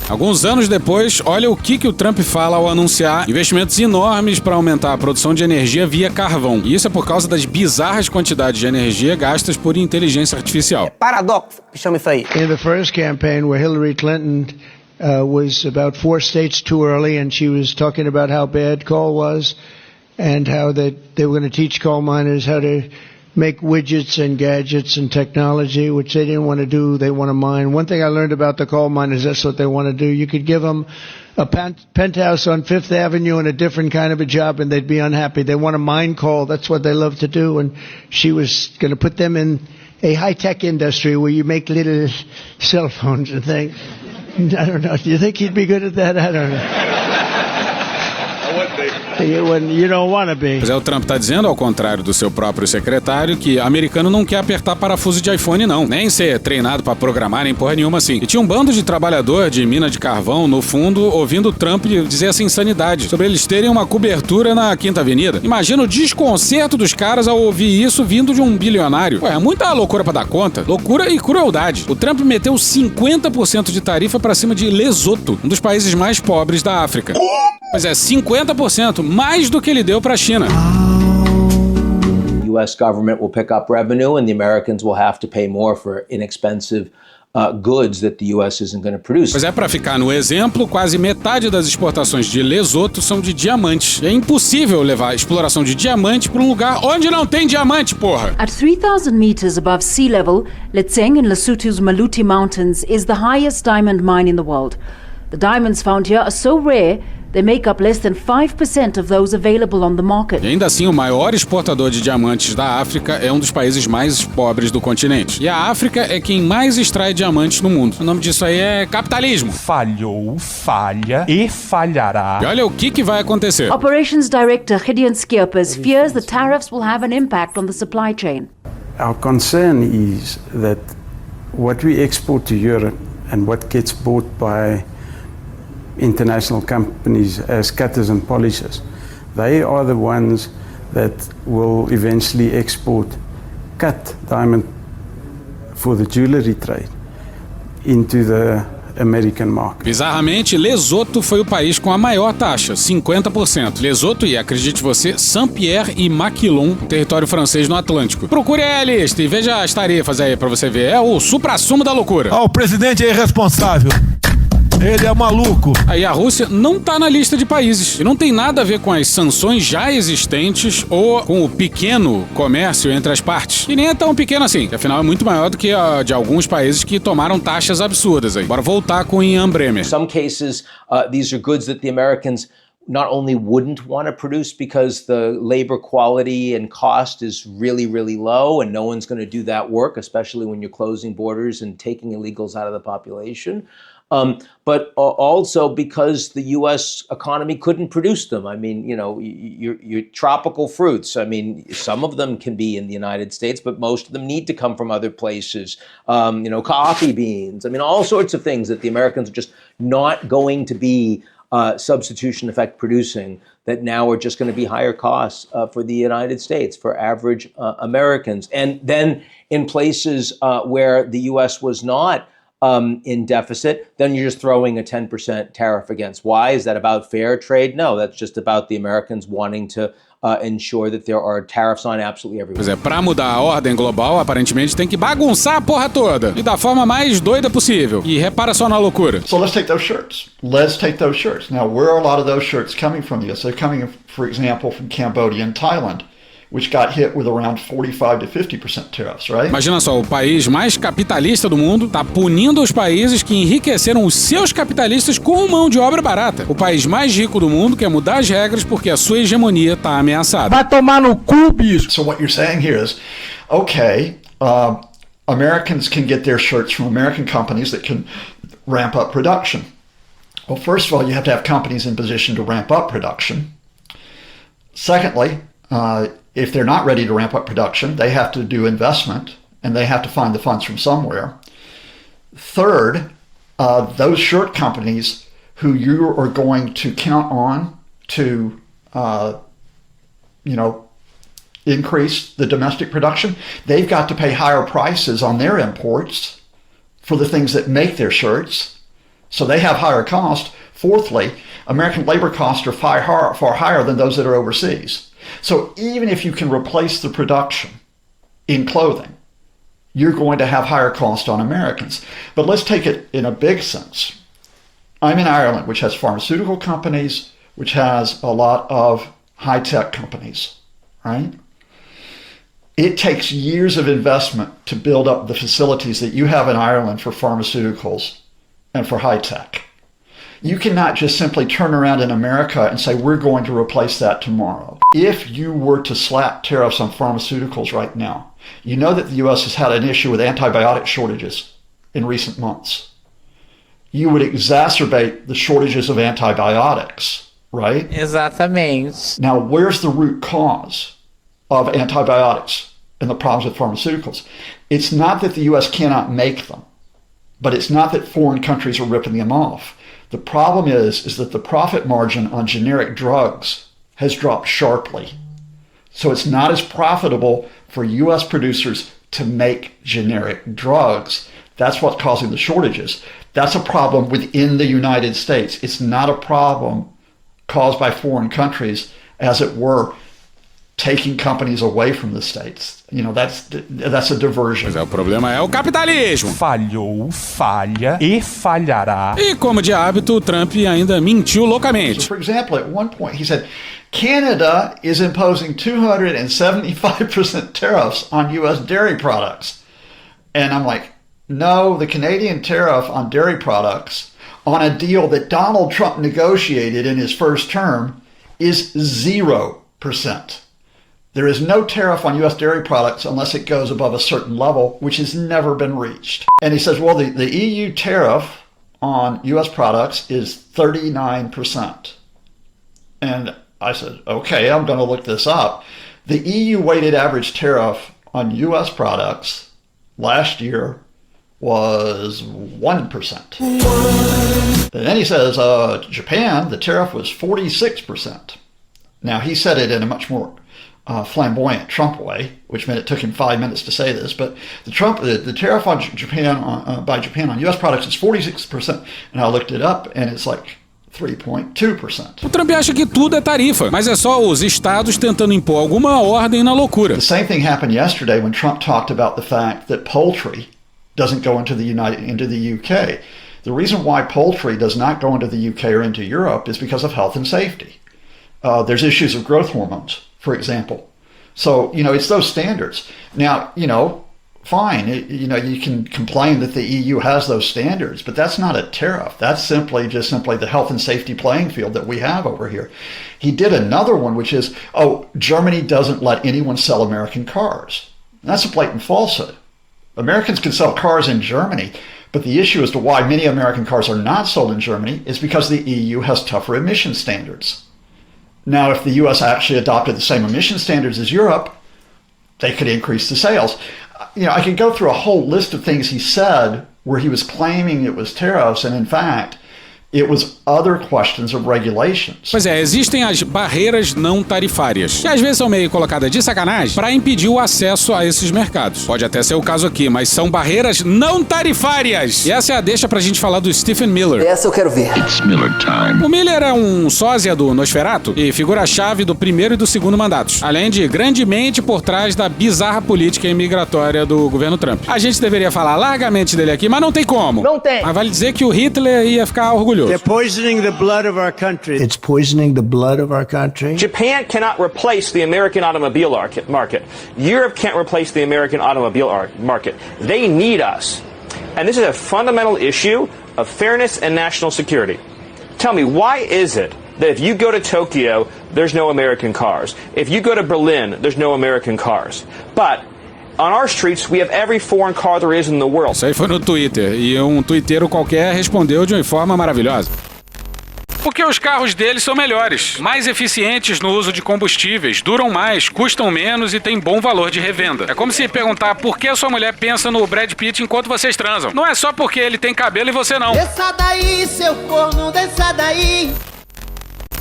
Alguns anos depois, olha o que o Trump fala ao anunciar investimentos enormes para aumentar a produção de energia via carvão. E isso é por causa das bizarras quantidades de energia gastas por inteligência artificial. Paradoxo, chama isso aí. In the first campaign where Hillary Clinton was about 4 states too early and she was talking about how bad coal was and how that they were going to teach coal miners how to make widgets and gadgets and technology, which they didn't want to do. They want to mine. One thing I learned about the coal miners, that's what they want to do. You could give them a penthouse on Fifth Avenue and a different kind of a job and they'd be unhappy. They want to mine coal. That's what they love to do. And she was going to put them in a high-tech industry where you make little cell phones and things. I don't know. Do you think he'd be good at that? I don't know. You don't want to be. Pois é, o Trump tá dizendo, ao contrário do seu próprio secretário, que americano não quer apertar parafuso de iPhone não, nem ser treinado pra programar nem porra nenhuma assim. E tinha um bando de trabalhador de mina de carvão no fundo ouvindo o Trump dizer essa insanidade sobre eles terem uma cobertura na Quinta Avenida. Imagina o desconcerto dos caras ao ouvir isso vindo de um bilionário. Ué, é muita loucura pra dar conta. Loucura e crueldade. O Trump meteu 50% de tarifa pra cima de Lesoto, um dos países mais pobres da África. Pois é, 50%, mais do que ele deu para a China. The U.S. government will pick up revenue and the Americans will have to pay more for inexpensive goods that the U.S. isn't going to produce. Pois é, para ficar no exemplo, quase metade das exportações de Lesoto são de diamantes. É impossível levar a exploração de diamante para um lugar onde não tem diamante, porra! At 3,000 meters above sea level, Letseng in Lesotho's Maluti Mountains is the highest diamond mine in the world. The diamonds found here are so rare, they make up less than 5% of those available on the market. E ainda assim, o maior exportador de diamantes da África é um dos países mais pobres do continente. E a África é quem mais extrai diamantes no mundo. O nome disso aí é capitalismo. Falhou, falha e falhará. E olha o que vai acontecer. Operations Director Gideon Schiepers fears the tariffs will have an impact on the supply chain. Our concern is that what we export to Europe and what gets bought by international companies as cutters and polishers, they are the ones that will eventually export cut diamond for the jewelry trade into the American market. Bizarramente, Lesoto foi o país com a maior taxa, 50%. Lesoto e, acredite você, Saint-Pierre e Maquilon, território francês no Atlântico. Procure a lista e veja as tarifas aí pra você ver. É o suprassumo da loucura. O presidente é irresponsável. Ele é maluco. Aí a Rússia não tá na lista de países. E não tem nada a ver com as sanções já existentes ou com o pequeno comércio entre as partes. E nem é tão pequeno assim, que afinal é muito maior do que a de alguns países que tomaram taxas absurdas aí. Bora voltar com Ian Bremmer. In some cases, these are goods that the Americans not only wouldn't want to produce because the labor quality and cost is really, really low and no one's going to do that work, especially when you're closing borders and taking illegals out of the population. But also because the U.S. economy couldn't produce them. I mean, you know, your tropical fruits, I mean, some of them can be in the United States, but most of them need to come from other places. You know, coffee beans, I mean, all sorts of things that the Americans are just not going to be substitution effect producing, that now are just going to be higher costs for the United States, for average Americans. And then in places where the U.S. was not in deficit, then you're just throwing a 10% tariff against. Why? Is that about fair trade? No, that's just about the Americans wanting to ensure that there are tariffs on absolutely everyone. Pois é, pra mudar a ordem global, aparentemente tem que bagunçar a porra toda. E da forma mais doida possível. E repara só na loucura. So let's take those shirts. Let's take those shirts. Now, where are a lot of those shirts coming from? Yes, they're coming, for example, from Cambodia and Thailand, which got hit with around 45 to 50% tariffs, right? Imagina só, o país mais capitalista do mundo tá punindo os países que enriqueceram os seus capitalistas com mão de obra barata. O país mais rico do mundo quer mudar as regras porque a sua hegemonia tá ameaçada. Vai tomar no cu, bicho! So what you're saying here is, okay, Americans can get their shirts from American companies that can ramp up production. Well, first of all, you have to have companies in position to ramp up production. Secondly, if they're not ready to ramp up production, they have to do investment and they have to find the funds from somewhere. Third, those shirt companies who you are going to count on to, increase the domestic production, they've got to pay higher prices on their imports for the things that make their shirts. So they have higher cost. Fourthly, American labor costs are far higher than those that are overseas. So even if you can replace the production in clothing, you're going to have higher cost on Americans. But let's take it in a big sense. I'm in Ireland, which has pharmaceutical companies, which has a lot of high-tech companies, right? It takes years of investment to build up the facilities that you have in Ireland for pharmaceuticals and for high-tech. You cannot just simply turn around in America and say, we're going to replace that tomorrow. If you were to slap tariffs on pharmaceuticals right now, you know that the U.S. has had an issue with antibiotic shortages in recent months. You would exacerbate the shortages of antibiotics, right? Exatamente. Now, where's the root cause of antibiotics and the problems with pharmaceuticals? It's not that the U.S. cannot make them, but it's not that foreign countries are ripping them off. The problem is that the profit margin on generic drugs has dropped sharply. So it's not as profitable for U.S. producers to make generic drugs. That's what's causing the shortages. That's a problem within the United States. It's not a problem caused by foreign countries, as it were, taking companies away from the states. You know, that's a diversion. Pois é, o problema é o capitalismo. Falhou, falha e falhará. E como de hábito, o Trump ainda mentiu loucamente. So, for example, at one point he said, Canada is imposing 275% tariffs on U.S. dairy products. And I'm like, no, the Canadian tariff on dairy products on a deal that Donald Trump negotiated in his first term is 0%. There is no tariff on U.S. dairy products unless it goes above a certain level, which has never been reached. And he says, well, the EU tariff on U.S. products is 39%. And I said, okay, I'm going to look this up. The EU weighted average tariff on U.S. products last year was 1%. And then he says, Japan, the tariff was 46%. Now, he said it in a much more flamboyant Trump way, which meant it took him 5 minutes to say this, but the tariff on Japan by Japan on U.S. products is 46%. And I looked it up, and it's like 3.2%. O Trump acha que tudo é tarifa, mas é só os estados tentando impor alguma ordem na loucura. The same thing happened yesterday when Trump talked about the fact that poultry doesn't go into the UK. The reason why poultry does not go into the UK or into Europe is because of health and safety. There's issues of growth hormones, for example. So, you know, it's those standards. Now, you know, fine, you can complain that the EU has those standards, but that's not a tariff. That's simply the health and safety playing field that we have over here. He did another one, which is, Germany doesn't let anyone sell American cars. And that's a blatant falsehood. Americans can sell cars in Germany, but the issue as to why many American cars are not sold in Germany is because the EU has tougher emission standards. Now, if the US actually adopted the same emission standards as Europe, they could increase the sales. You know, I could go through a whole list of things he said where he was claiming it was tariffs, and in fact, it was other questions of regulations. Pois é, existem as barreiras não tarifárias, que às vezes são meio colocadas de sacanagem para impedir o acesso a esses mercados. Pode até ser o caso aqui, mas são barreiras não tarifárias. E essa é a deixa pra gente falar do Stephen Miller. Essa eu quero ver. It's Miller time. O Miller é um sósia do Nosferatu e figura-chave do primeiro e do segundo mandatos, além de grandemente por trás da bizarra política imigratória do governo Trump. A gente deveria falar largamente dele aqui, mas não tem como. Não tem. Mas vale dizer que o Hitler ia ficar orgulhoso. They're poisoning the blood of our country. It's poisoning the blood of our country. Japan cannot replace the American automobile market. Europe can't replace the American automobile market. They need us. And this is a fundamental issue of fairness and national security. Tell me, why is it that if you go to Tokyo, there's no American cars? If you go to Berlin, there's no American cars? But on our streets, we have every foreign car there is in the world. Isso aí foi no Twitter, e um tuiteiro qualquer respondeu de uma forma maravilhosa. Porque os carros deles são melhores, mais eficientes no uso de combustíveis, duram mais, custam menos e têm bom valor de revenda. É como se perguntar por que a sua mulher pensa no Brad Pitt enquanto vocês transam. Não é só porque ele tem cabelo e você não. Desça daí, seu corno, desça daí.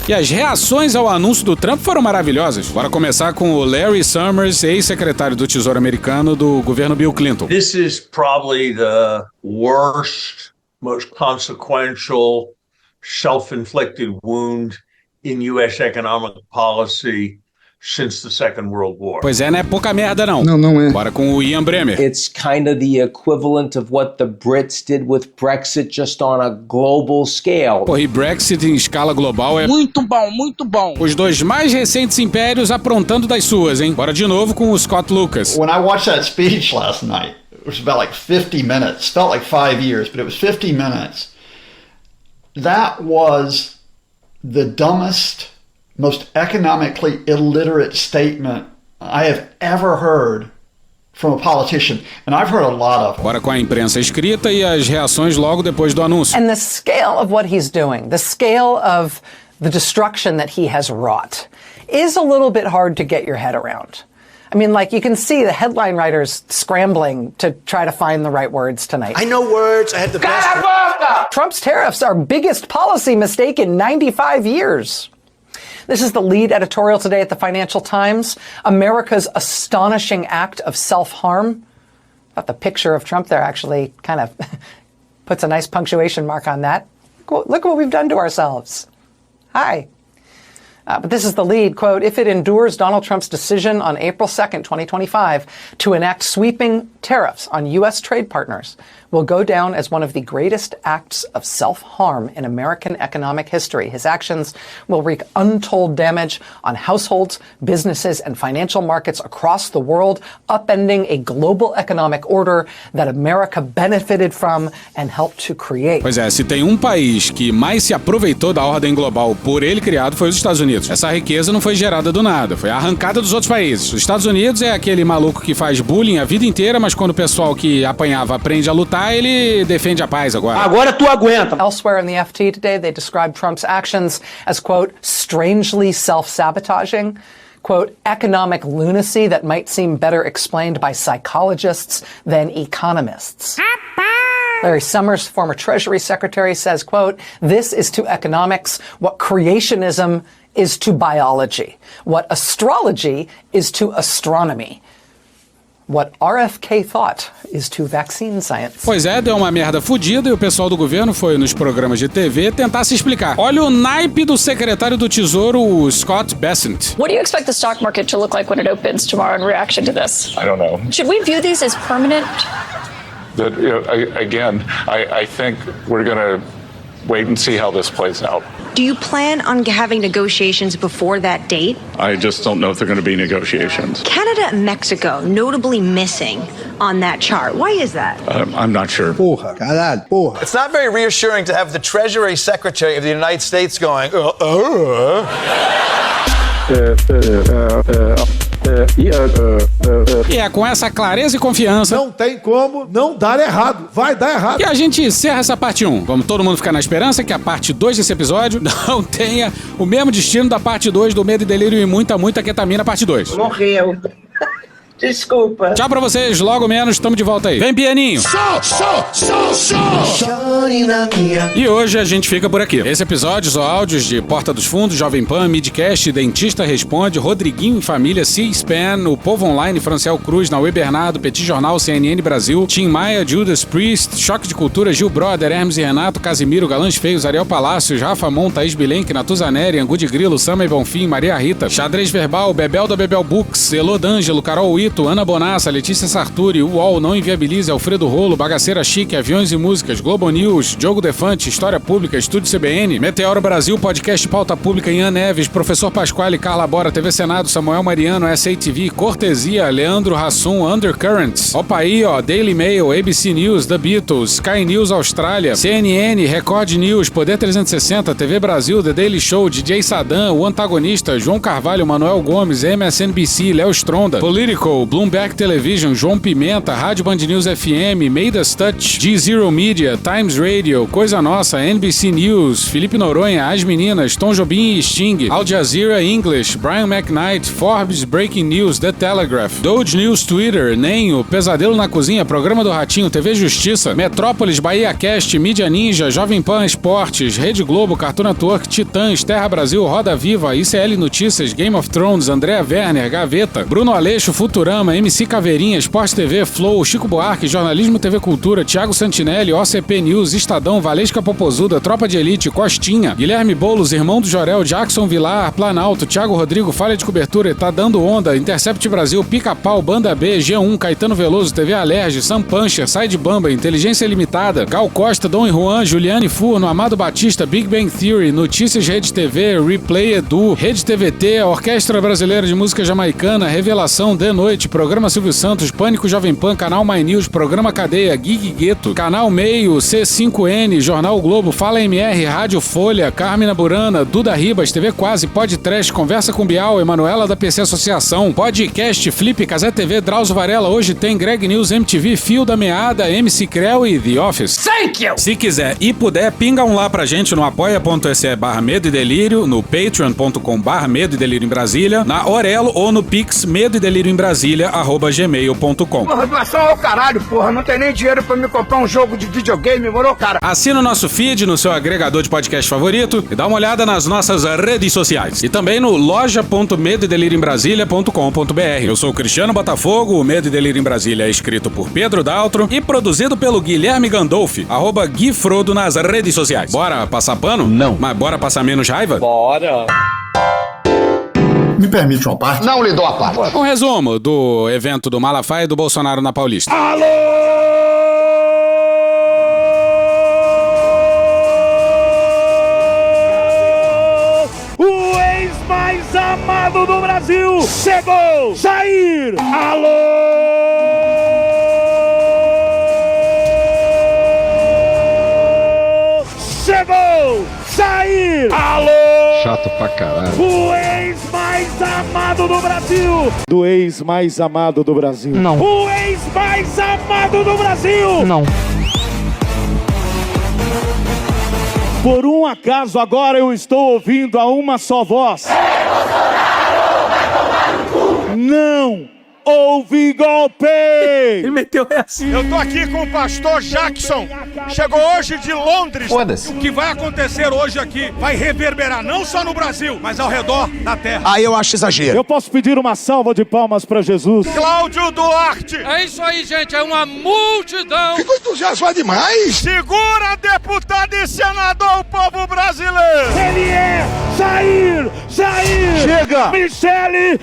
E as reações ao anúncio do Trump foram maravilhosas. Bora começar com o Larry Summers, ex-secretário do Tesouro americano do governo Bill Clinton. This is probably the worst, most consequential, self-inflicted wound in U.S. economic policy since the Second World War. Pois é, não é pouca merda não. Não é. Bora com o Ian Bremmer. It's kind of the equivalent of what the Brits did with Brexit, just on a global scale. Pô, e Brexit em escala global é muito bom, muito bom. Os dois mais recentes impérios aprontando das suas, hein? Bora de novo com o Scott Lucas. When I watched that speech last night, it was about like 50 minutes. Felt like 5 years, but it was 50 minutes. That was the dumbest, most economically illiterate statement I have ever heard from a politician, and I've heard a lot of them. Bora com a imprensa escrita e as reações logo depois do anúncio. And the scale of what he's doing, the scale of the destruction that he has wrought, is a little bit hard to get your head around. I mean, like, you can see the headline writers scrambling to try to find the right words tonight. I know words. I had the best. Trump's tariffs are biggest policy mistake in 95 years. This is the lead editorial today at the Financial Times. America's astonishing act of self-harm. I thought the picture of Trump there actually kind of puts a nice punctuation mark on that. Look what we've done to ourselves. Hi. But this is the lead, quote, if it endures Donald Trump's decision on April 2nd, 2025, to enact sweeping tariffs on U.S. trade partners, will go down as one of the greatest acts of self-harm in American economic history. His actions will wreak untold damage on households, businesses, and financial markets across the world, upending a global economic order that America benefited from and helped to create. Pois é, se tem um país que mais se aproveitou da ordem global por ele criado, foi os Estados Unidos. Essa riqueza não foi gerada do nada, foi arrancada dos outros países. Os Estados Unidos é aquele maluco que faz bullying a vida inteira, mas quando o pessoal que apanhava aprende a lutar, ele defende a paz agora. Agora tu aguenta. Elsewhere in the FT today, they described Trump's actions as, quote, strangely self-sabotaging, quote, economic lunacy that might seem better explained by psychologists than economists. Larry Summers, former Treasury Secretary, says, quote, this is to economics what creationism is to biology, what astrology is to astronomy, what RFK thought is to vaccine science. Pois é, deu uma merda fodida e o pessoal do governo foi nos programas de TV tentar se explicar. Olha o naipe do secretário do Tesouro, o Scott Bessent. What do you expect the stock market to look like when it opens tomorrow in reaction to this? I don't know. Should we view these as permanent? That, I think we're going to wait and see how this plays out. Do you plan on having negotiations before that date? I just don't know if there are going to be negotiations. Canada and Mexico notably missing on that chart. Why is that? I'm not sure. It's not very reassuring to have the Treasury Secretary of the United States going, E é com essa clareza e confiança. Não tem como não dar errado. Vai dar errado. E a gente encerra essa parte 1. Vamos todo mundo ficar na esperança que a parte 2 desse episódio não tenha o mesmo destino da parte 2 do Medo e Delírio e muita ketamina, parte 2. Morreu. Desculpa. Tchau pra vocês, logo menos, tamo de volta aí. Vem, pianinho! E hoje a gente fica por aqui. Esse episódio são áudios de Porta dos Fundos, Jovem Pan, Midcast, Dentista Responde, Rodriguinho em Família, C-SPAN, O Povo Online, Franciel Cruz, Naue Bernardo, Petit Jornal, CNN Brasil, Tim Maia, Judas Priest, Choque de Cultura, Gil Brother, Hermes e Renato, Casimiro, Galãs Feios, Ariel Palácios, Rafa Mon, Thaís Bilenque, Natuzaneri, Angu de Grilo, Sama e Bonfim, Maria Rita, Xadrez Verbal, Bebel da Bebel Books, Elô D'Angelo, Carol Ito, Ana Bonassa, Letícia Sarturi, UOL, Não Inviabilize, Alfredo Rolo, Bagaceira Chique, Aviões e Músicas, Globo News, Diogo Defante, História Pública, Estúdio CBN, Meteoro Brasil, Podcast Pauta Pública, Ian Neves, Professor Pasquale, Carla Bora, TV Senado, Samuel Mariano, SATV, Cortesia, Leandro Hassum, Undercurrents, Opaí, Daily Mail, ABC News, The Beatles, Sky News Austrália, CNN, Record News, Poder 360, TV Brasil, The Daily Show, DJ Sadam, O Antagonista, João Carvalho, Manuel Gomes, MSNBC, Léo Stronda, Political, Bloomberg Television, João Pimenta, Rádio Band News FM, Meidas Touch, G0 Media, Times Radio, Coisa Nossa, NBC News, Felipe Noronha, As Meninas, Tom Jobim e Sting, Al Jazeera English, Brian McKnight, Forbes Breaking News, The Telegraph, Doge News Twitter, Nenho, Pesadelo na Cozinha, Programa do Ratinho, TV Justiça, Metrópolis, Bahia Cast, Mídia Ninja, Jovem Pan Esportes, Rede Globo, Cartoon Network, Titãs, Terra Brasil, Roda Viva, ICL Notícias, Game of Thrones, Andréa Werner, Gaveta, Bruno Aleixo, Futurama, MC Caveirinha, Esporte TV, Flow, Chico Buarque, Jornalismo TV Cultura, Thiago Santinelli, OCP News, Estadão, Valesca Popozuda, Tropa de Elite, Costinha, Guilherme Boulos, Irmão do Jorel, Jackson Vilar, Planalto, Thiago Rodrigo, Falha de Cobertura, Tá Dando Onda, Intercept Brasil, Pica-Pau, Banda B, G1, Caetano Veloso, TV Alerge, Sam Puncher, Side Bamba, Inteligência Limitada, Gal Costa, Dom e Juan, Juliane Furno, Amado Batista, Big Bang Theory, Notícias Rede TV, Replay Edu, Rede TVT, Orquestra Brasileira de Música Jamaicana, Revelação de Noite, Programa Silvio Santos, Pânico Jovem Pan, Canal My News, Programa Cadeia, Gig Gueto, Canal Meio, C5N, Jornal Globo, Fala MR, Rádio Folha, Carmina Burana, Duda Ribas, TV Quase, Podcast, Conversa com Bial, Emanuela da PC Associação, Podcast, Flip, Casé TV, Drauzio Varela, Hoje Tem, Greg News, MTV, Fio da Meada, MC Creu e The Office. Thank you! Se quiser e puder, pinga um lá pra gente no apoia.se/Medo e Delírio, no patreon.com/Medo e Delírio em Brasília, na Orelo ou no Pix Medo e Delírio em Brasília @gmail.com. Porra, doação ao caralho, porra. Não tem nem dinheiro pra me comprar um jogo de videogame, moro, cara? Assina o nosso feed no seu agregador de podcast favorito e dá uma olhada nas nossas redes sociais. E também no loja.medoedelirioembrasilha.com.br. Eu sou o Cristiano Botafogo, o Medo e Delírio em Brasília é escrito por Pedro Daltro e produzido pelo Guilherme Gandolfi, @GuiFrodo nas redes sociais. Bora passar pano? Não. Mas bora passar menos raiva? Bora. Me permite uma parte? Não lhe dou a parte. Um resumo do evento do Malafaia e do Bolsonaro na Paulista. O ex mais amado do Brasil chegou! Jair! Chegou! Jair! Chato pra caralho. O ex mais amado do Brasil! Do ex mais amado do Brasil. Não. O ex mais amado do Brasil! Não. Por um acaso agora eu estou ouvindo a uma só voz. Não houve golpe! Ele meteu essa. Eu tô aqui com o pastor Jackson. Chegou hoje de Londres. Foda-se. O que vai acontecer hoje aqui vai reverberar não só no Brasil, mas ao redor da terra. Aí eu acho exagero. Eu posso pedir uma salva de palmas para Jesus? Cláudio Duarte. É isso aí, gente. É uma multidão. Que coisa entusiasmada demais. Segura, deputado e senador, o povo brasileiro. Ele é Jair! Chega! Michele!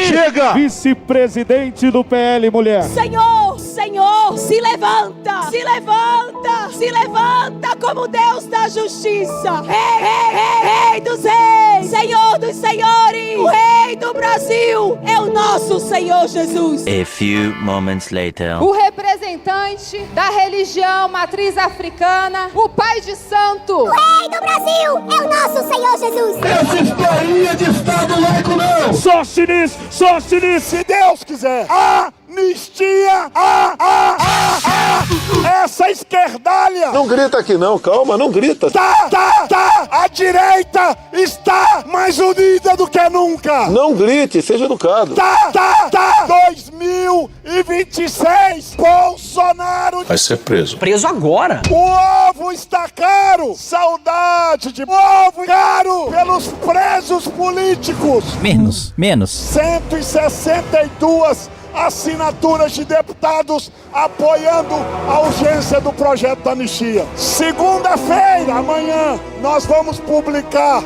Chega! Vice-presidente do PL, mulher. Senhor, se levanta! Se levanta! Se levanta como Deus da justiça! Rei dos reis! Senhor dos senhores! O Rei do Brasil é o nosso Senhor Jesus! A few moments later. O representante da religião matriz africana, o Pai de Santo! O Rei do Brasil é o nosso Senhor Jesus! Essa historinha de Estado laico não! Sóstenes! Se Deus quiser! Anistia! Essa esquerdalha! Não grita aqui não, calma, não grita. Tá! A direita está mais unida do que nunca! Não grite, seja educado. Tá! 2026, Bolsonaro Vai ser preso. Preso agora? O ovo está caro! Saudade de ovo caro pelos presos políticos! Menos. 162 assinaturas de deputados apoiando a urgência do projeto da anistia. Segunda-feira, amanhã, nós vamos publicar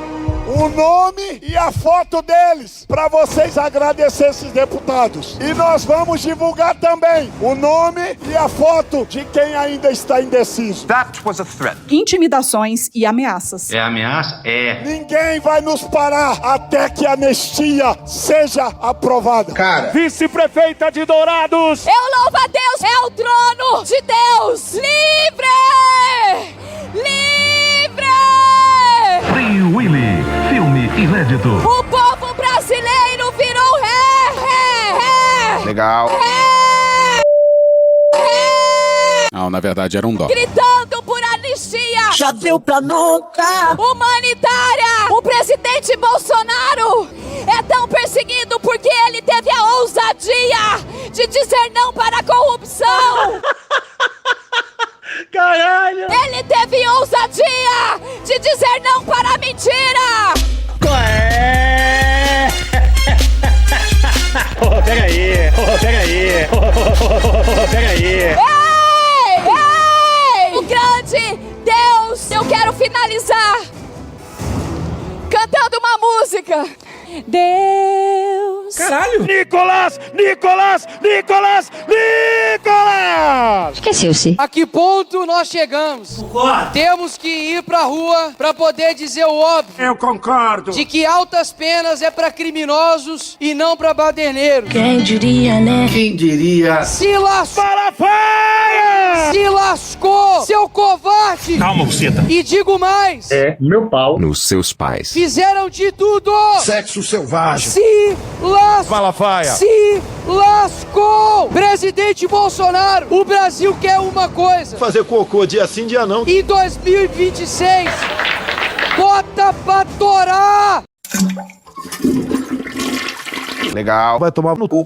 o nome e a foto deles para vocês agradecer esses deputados. E nós vamos divulgar também o nome e a foto de quem ainda está indeciso. That was a threat. Intimidações e ameaças. É ameaça? É. Ninguém vai nos parar até que a anistia seja aprovada. Cara. Vice-prefeita de Dourados. Eu louvo a Deus, é o trono de Deus. Livre! Free Willy, filme inédito. O povo brasileiro virou ré. Legal. Não, na verdade era um dó. Gritando por anistia. Já deu pra nunca! Humanitária. O presidente Bolsonaro é tão perseguido porque ele teve a ousadia de dizer não para a corrupção. Caralho! Ele teve ousadia de dizer não para a mentira! Pega aí! Ei! O grande Deus! Eu quero finalizar cantando uma música. Deus. Caralho! Nicolás! Esqueceu-se. A que ponto nós chegamos? Temos que ir pra rua pra poder dizer o óbvio. Eu concordo. De que altas penas é pra criminosos e não pra baderneiros. Quem diria, né? Quem diria? Se lascou! Malafaia! Se lascou, seu covarde! Calma, buceta. E digo mais. É meu pau. Nos seus pais. Fizeram de tudo. Sexo selvagem. Se lascou! Malafaia! Se lascou! Presidente Bolsonaro, o Brasil quer uma coisa. Fazer cocô dia sim, dia não. Em 2026, bota pra torar! Legal. Vai tomar no cu.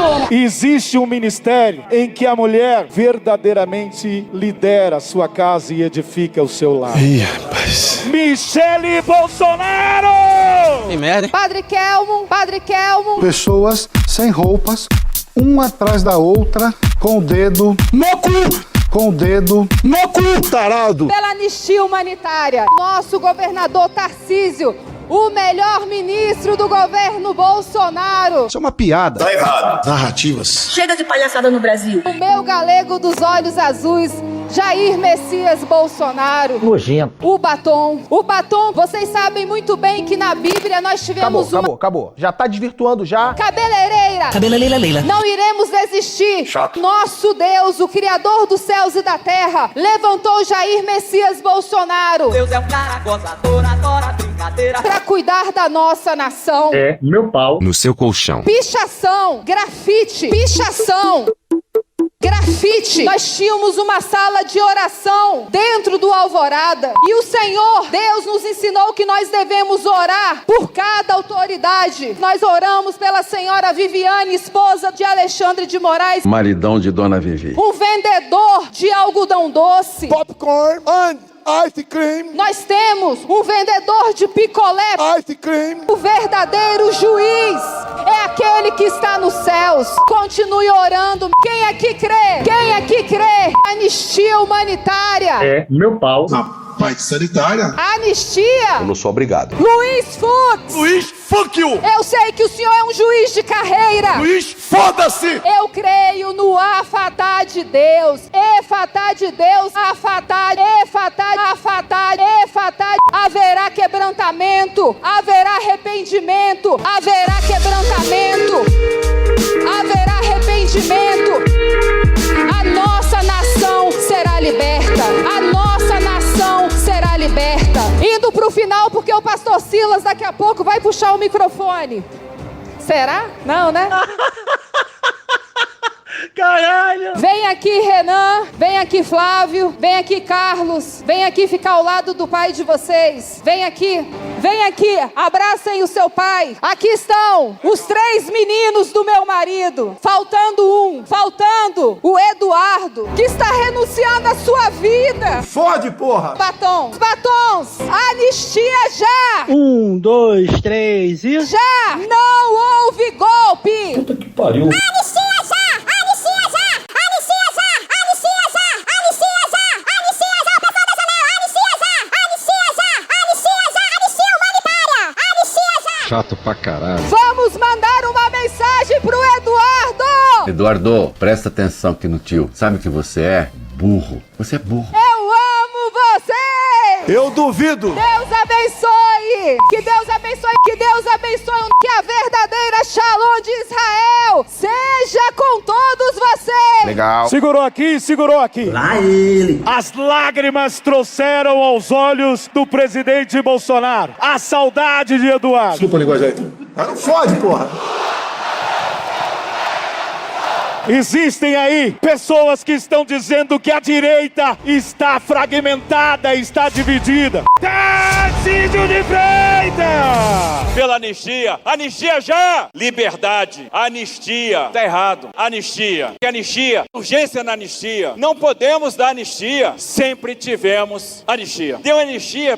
fortuna. Existe um ministério em que a mulher verdadeiramente lidera a sua casa e edifica o seu lar. Ih, rapaz. Michele Bolsonaro! Que merda, hein? Padre Kelmo. Pessoas sem roupas, uma atrás da outra, com o dedo no cu. Com o dedo no cu, tarado. Pela anistia humanitária. Nosso governador Tarcísio, o melhor ministro do governo Bolsonaro. Isso é uma piada. Tá errado. Narrativas. Chega de palhaçada no Brasil. O meu galego dos olhos azuis, Jair Messias Bolsonaro. Nojento. O batom, vocês sabem muito bem que na Bíblia nós tivemos Acabou. Já tá desvirtuando já. Cabeleireira Leila. Não iremos desistir. Chato. Nosso Deus, o Criador dos céus e da terra, levantou Jair Messias Bolsonaro. Deus é um cara gozador, adora brincadeira. Pra cuidar da nossa nação. É meu pau No seu colchão. Pichação, grafite. Nós tínhamos uma sala de oração dentro do Alvorada. E o Senhor, Deus, nos ensinou que nós devemos orar por cada autoridade. Nós oramos pela senhora Viviane, esposa de Alexandre de Moraes. Maridão de Dona Vivi. Um vendedor de algodão doce. Popcorn and ice cream. Nós temos um vendedor de picolé. Ice cream. O verdadeiro juiz é aquele que está nos céus. Continue orando. Quem aqui crê? Anistia humanitária. é meu pau. Parte sanitária. Anistia. Eu não sou obrigado. Luiz Fux. Luiz, fuck you. Eu sei que o senhor é um juiz de carreira. Luiz, foda-se. Eu creio no afatá de Deus. Efatá de Deus. Afatá. Haverá quebrantamento. Haverá arrependimento. Haverá quebrantamento. Haverá arrependimento. A nossa nação será liberta. A nossa nação será liberta. Indo pro final, porque o pastor Silas daqui a pouco vai puxar o microfone. Será? Não, né? Caralho! Vem aqui, Renan. Vem aqui, Flávio. Vem aqui, Carlos. Vem aqui ficar ao lado do pai de vocês. Vem aqui. Abracem o seu pai. Aqui estão os 3 meninos do meu marido. Faltando o Eduardo, que está renunciando à sua vida. Fode, porra. Batons. Anistia já. 1, 2, 3 e... Já. Não houve golpe. Puta que pariu. Anistia já. Chato pra caralho. Vamos mandar uma mensagem pro Eduardo. Eduardo, presta atenção aqui no tio. Sabe o que você é? Burro. Você é burro. Eu amo você. Eu duvido. Deus abençoe. Que Deus abençoe. Que a verdadeira Shalom de Israel seja com todos vocês. Legal. Segurou aqui. Lá ele. As lágrimas trouxeram aos olhos do presidente Bolsonaro a saudade de Eduardo. Desculpa a linguagem aí. Não fode, porra. Existem aí pessoas que estão dizendo que a direita está fragmentada, está dividida. Tarcísio de Freitas! Pela anistia. Anistia já! Liberdade. Anistia. Tá errado. Anistia. Anistia. Urgência na anistia. Não podemos dar anistia. Sempre tivemos anistia. Deu anistia.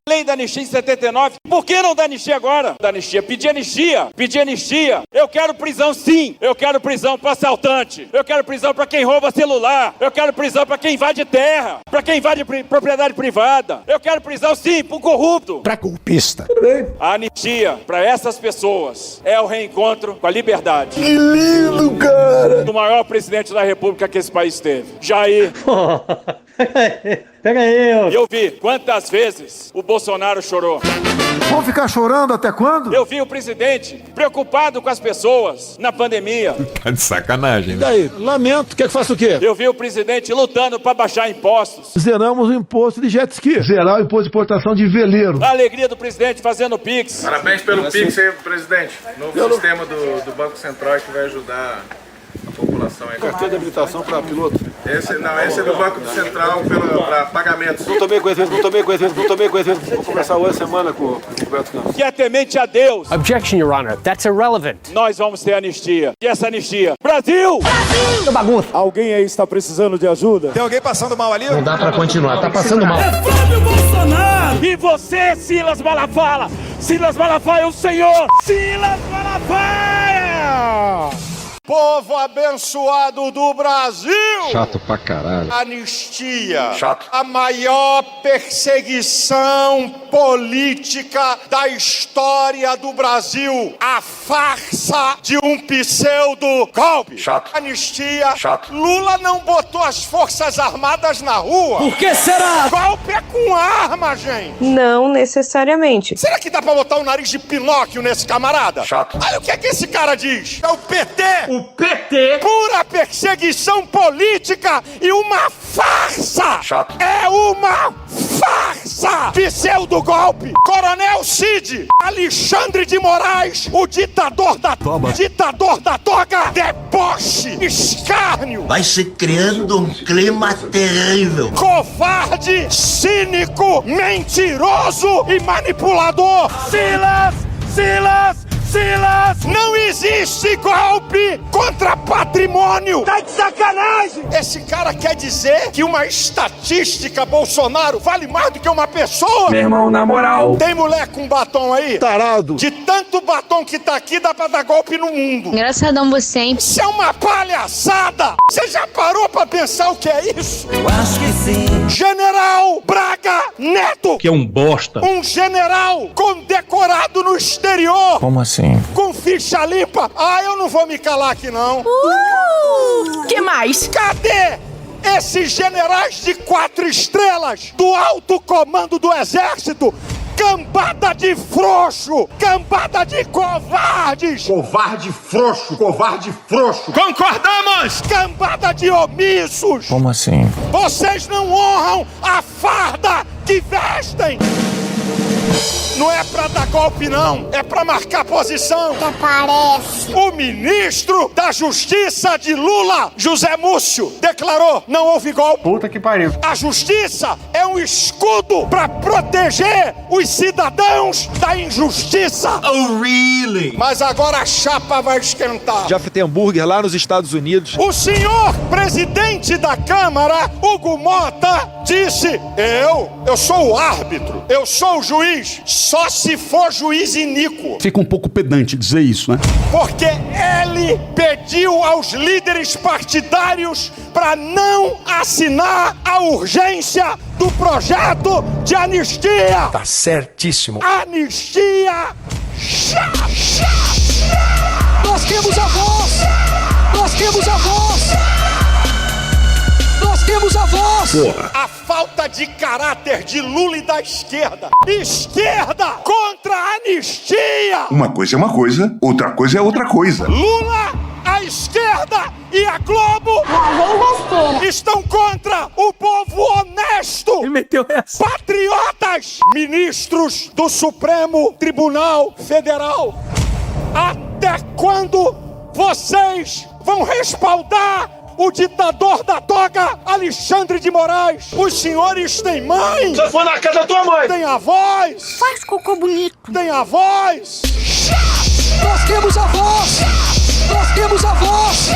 Lei da anistia em 79. Por que não dá anistia agora? Dá anistia. Pedir anistia. Eu quero prisão sim. Eu quero prisão para assaltante. Eu quero prisão para quem rouba celular. Eu quero prisão para quem invade terra. Para quem invade propriedade privada. Eu quero prisão sim para o corrupto. Pra golpista. Tudo bem. A anistia para essas pessoas é o reencontro com a liberdade. Que lindo, cara. Do maior presidente da república que esse país teve. Jair. Pega aí. Eu vi quantas vezes o Bolsonaro chorou. Vão ficar chorando até quando? Eu vi o presidente preocupado com as pessoas na pandemia. Tá de sacanagem, né? E daí? Lamento. Quer que faça o quê? Eu vi o presidente lutando para baixar impostos. Zeramos o imposto de jet ski. Zerar o imposto de importação de veleiro. A alegria do presidente fazendo Pix. Parabéns pelo Pix aí, presidente. Novo sistema do Banco Central que vai ajudar a população aí. Carteira de habilitação para piloto. Esse é do Banco Central para pagamentos. Não tomei conhecimento. Vou conversar outra semana com o Roberto Campos. Que é temente a Deus. Objection, Your Honor. That's irrelevant. Nós vamos ter anistia. E essa anistia? Brasil! Que bagunça. Alguém aí está precisando de ajuda? Tem alguém passando mal ali? Não dá pra continuar, tá passando mal. É Flávio Bolsonaro! E você, Silas Malafaia! Silas Malafaia é o senhor! Silas Malafaia! Povo abençoado do Brasil! Chato pra caralho. Anistia. Chato. A maior perseguição política da história do Brasil. A farsa de um pseudo-golpe. Chato. Anistia. Chato. Lula não botou as Forças Armadas na rua. Por que será? Golpe é com arma, gente. Não necessariamente. Será que dá pra botar o nariz de Pinóquio nesse camarada? Chato. Olha o que é que esse cara diz. É o PT. O PT. Pura perseguição política e uma farsa. Chato. É uma farsa. Pseudo-golpe. Coronel Cid. Alexandre de Moraes. O ditador da toga. Ditador da toga. Deboche. Escárnio. Vai se criando um clima terrível. Covarde. Cínico. Mentiroso e manipulador. Silas! Não existe golpe contra patrimônio! Tá de sacanagem! Esse cara quer dizer que uma estatística Bolsonaro vale mais do que uma pessoa? Meu irmão, na moral. Tem mulher com batom aí? Tarado. De tanto batom que tá aqui, dá pra dar golpe no mundo. Engraçadão você, hein? Isso é uma palhaçada! Você já parou pra pensar o que é isso? Eu acho que sim. General Braga Neto! Que é um bosta. Um general condecorado no exterior! Como assim? Com ficha limpa. Ah, eu não vou me calar aqui, não. Que mais? Cadê esses generais de 4 estrelas do alto comando do exército? Cambada de frouxo! Cambada de covardes! Covarde frouxo. Concordamos? Cambada de omissos! Como assim? Vocês não honram a farda que vestem! Não é pra dar golpe, não. É pra marcar posição. Até parece. O ministro da Justiça de Lula, José Múcio, declarou: não houve golpe. Puta que pariu. A justiça é um escudo pra proteger os cidadãos da injustiça. Oh, really? Mas agora a chapa vai esquentar. Já fritei hambúrguer lá nos Estados Unidos. O senhor presidente da Câmara, Hugo Mota, disse: eu sou o árbitro, eu sou o juiz, só se for juiz iníquo. Fica um pouco pedante dizer isso, né? Porque ele pediu aos líderes partidários para não assinar a urgência do projeto de anistia. Tá certíssimo. Anistia! Nós temos a voz! Nós temos a voz! Nós temos a voz! Porra. A falta de caráter de Lula e da esquerda. Esquerda contra a anistia! Uma coisa é uma coisa, outra coisa é outra coisa. Lula, a esquerda e a Globo estão contra o povo honesto. Ele meteu essa. Patriotas, ministros do Supremo Tribunal Federal. Até quando vocês vão respaldar o ditador da toga, Alexandre de Moraes? Os senhores têm mãe? Você foi na casa da tua mãe. Tem avós? Faz cocô bonito. Tem avós? Nós temos a voz! Nós temos a voz!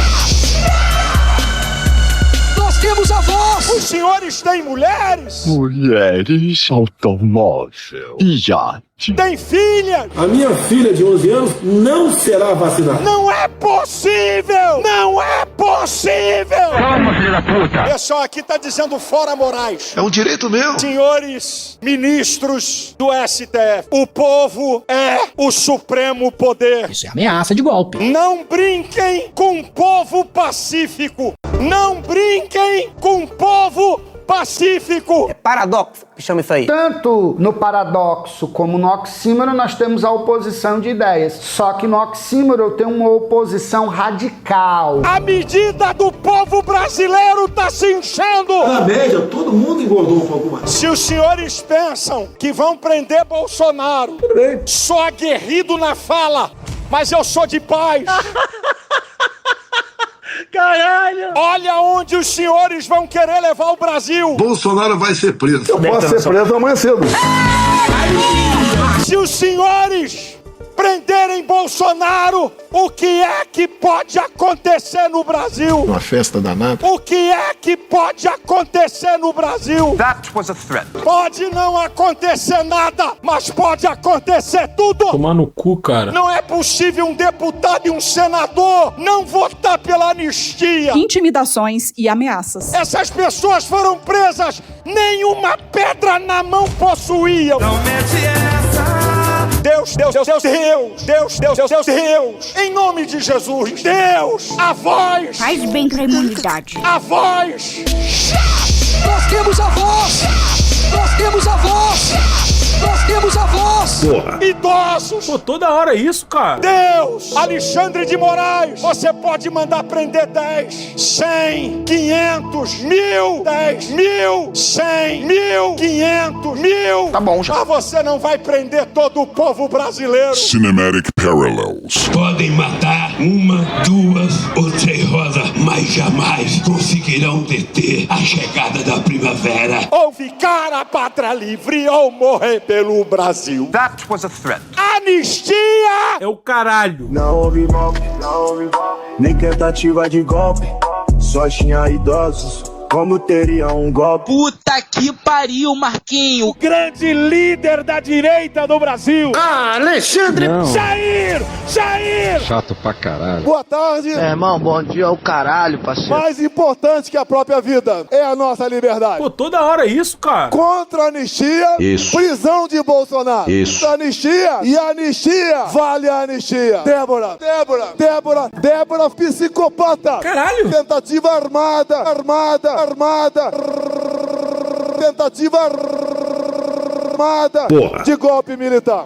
Nós temos a voz! Os senhores têm mulheres? Mulheres, automóvel, iate. Tem filhas? A minha filha de 11 anos não será vacinada. Não é possível! Não é possível! Calma, filha da puta! Pessoal, aqui tá dizendo fora Moraes. É um direito meu. Senhores ministros do STF, o povo é o supremo poder. Isso é ameaça de golpe. Não brinquem com o povo pacífico. Não brinquem com o povo pacífico. É paradoxo que chama isso aí. Tanto no paradoxo como no oxímoro nós temos a oposição de ideias. Só que no oxímoro eu tenho uma oposição radical. A medida do povo brasileiro tá se enchendo. Na média, todo mundo engordou um pouco mais. Se os senhores pensam que vão prender Bolsonaro, sou aguerrido na fala, mas eu sou de paz. Caralho! Olha onde os senhores vão querer levar o Brasil. Bolsonaro vai ser preso. Eu posso ser preso amanhã cedo. Se os senhores prenderem Bolsonaro, o que é que pode acontecer no Brasil? Uma festa danada. O que é que pode acontecer no Brasil? That was a threat. Pode não acontecer nada, mas pode acontecer tudo. Tomar no cu, cara. Não é possível um deputado e um senador não votar pela anistia. Intimidações e ameaças. Essas pessoas foram presas, nenhuma pedra na mão possuíam. Não mete essa. Deus, em nome de Jesus, Deus, a voz. Faz bem pra imunidade. A voz. Nós temos a voz. Nós temos a voz. Nós temos a voz. Porra. Idosos. Pô, toda hora isso, cara. Deus, Alexandre de Moraes, você pode mandar prender 10, 100, 500, 1000, 10, 1000, 100, 1000, 500, 1000. Tá bom, já. Mas você não vai prender todo o povo brasileiro. Cinematic Parallels. Podem matar uma, duas ou três rosas, mas jamais conseguirão deter a chegada da primavera. Ou ficar a pátria livre ou morrer pelo Brasil. That was a threat. Anistia! É o caralho. Não houve golpe, nem tentativa de golpe. Só tinha idosos, como teria um golpe. Puta que pariu, Marquinho. O grande líder da direita do Brasil. Ah, Alexandre! Não. Jair! Chato pra caralho. Boa tarde. Irmão, bom dia ao caralho, parceiro. Mais importante que a própria vida é a nossa liberdade. Pô, toda hora isso, cara. Contra a anistia, Isso. prisão de Bolsonaro. Isso. Anistia e anistia, vale a anistia. Débora, psicopata. Caralho. Tentativa armada. Tentativa armada. Porra. De golpe militar.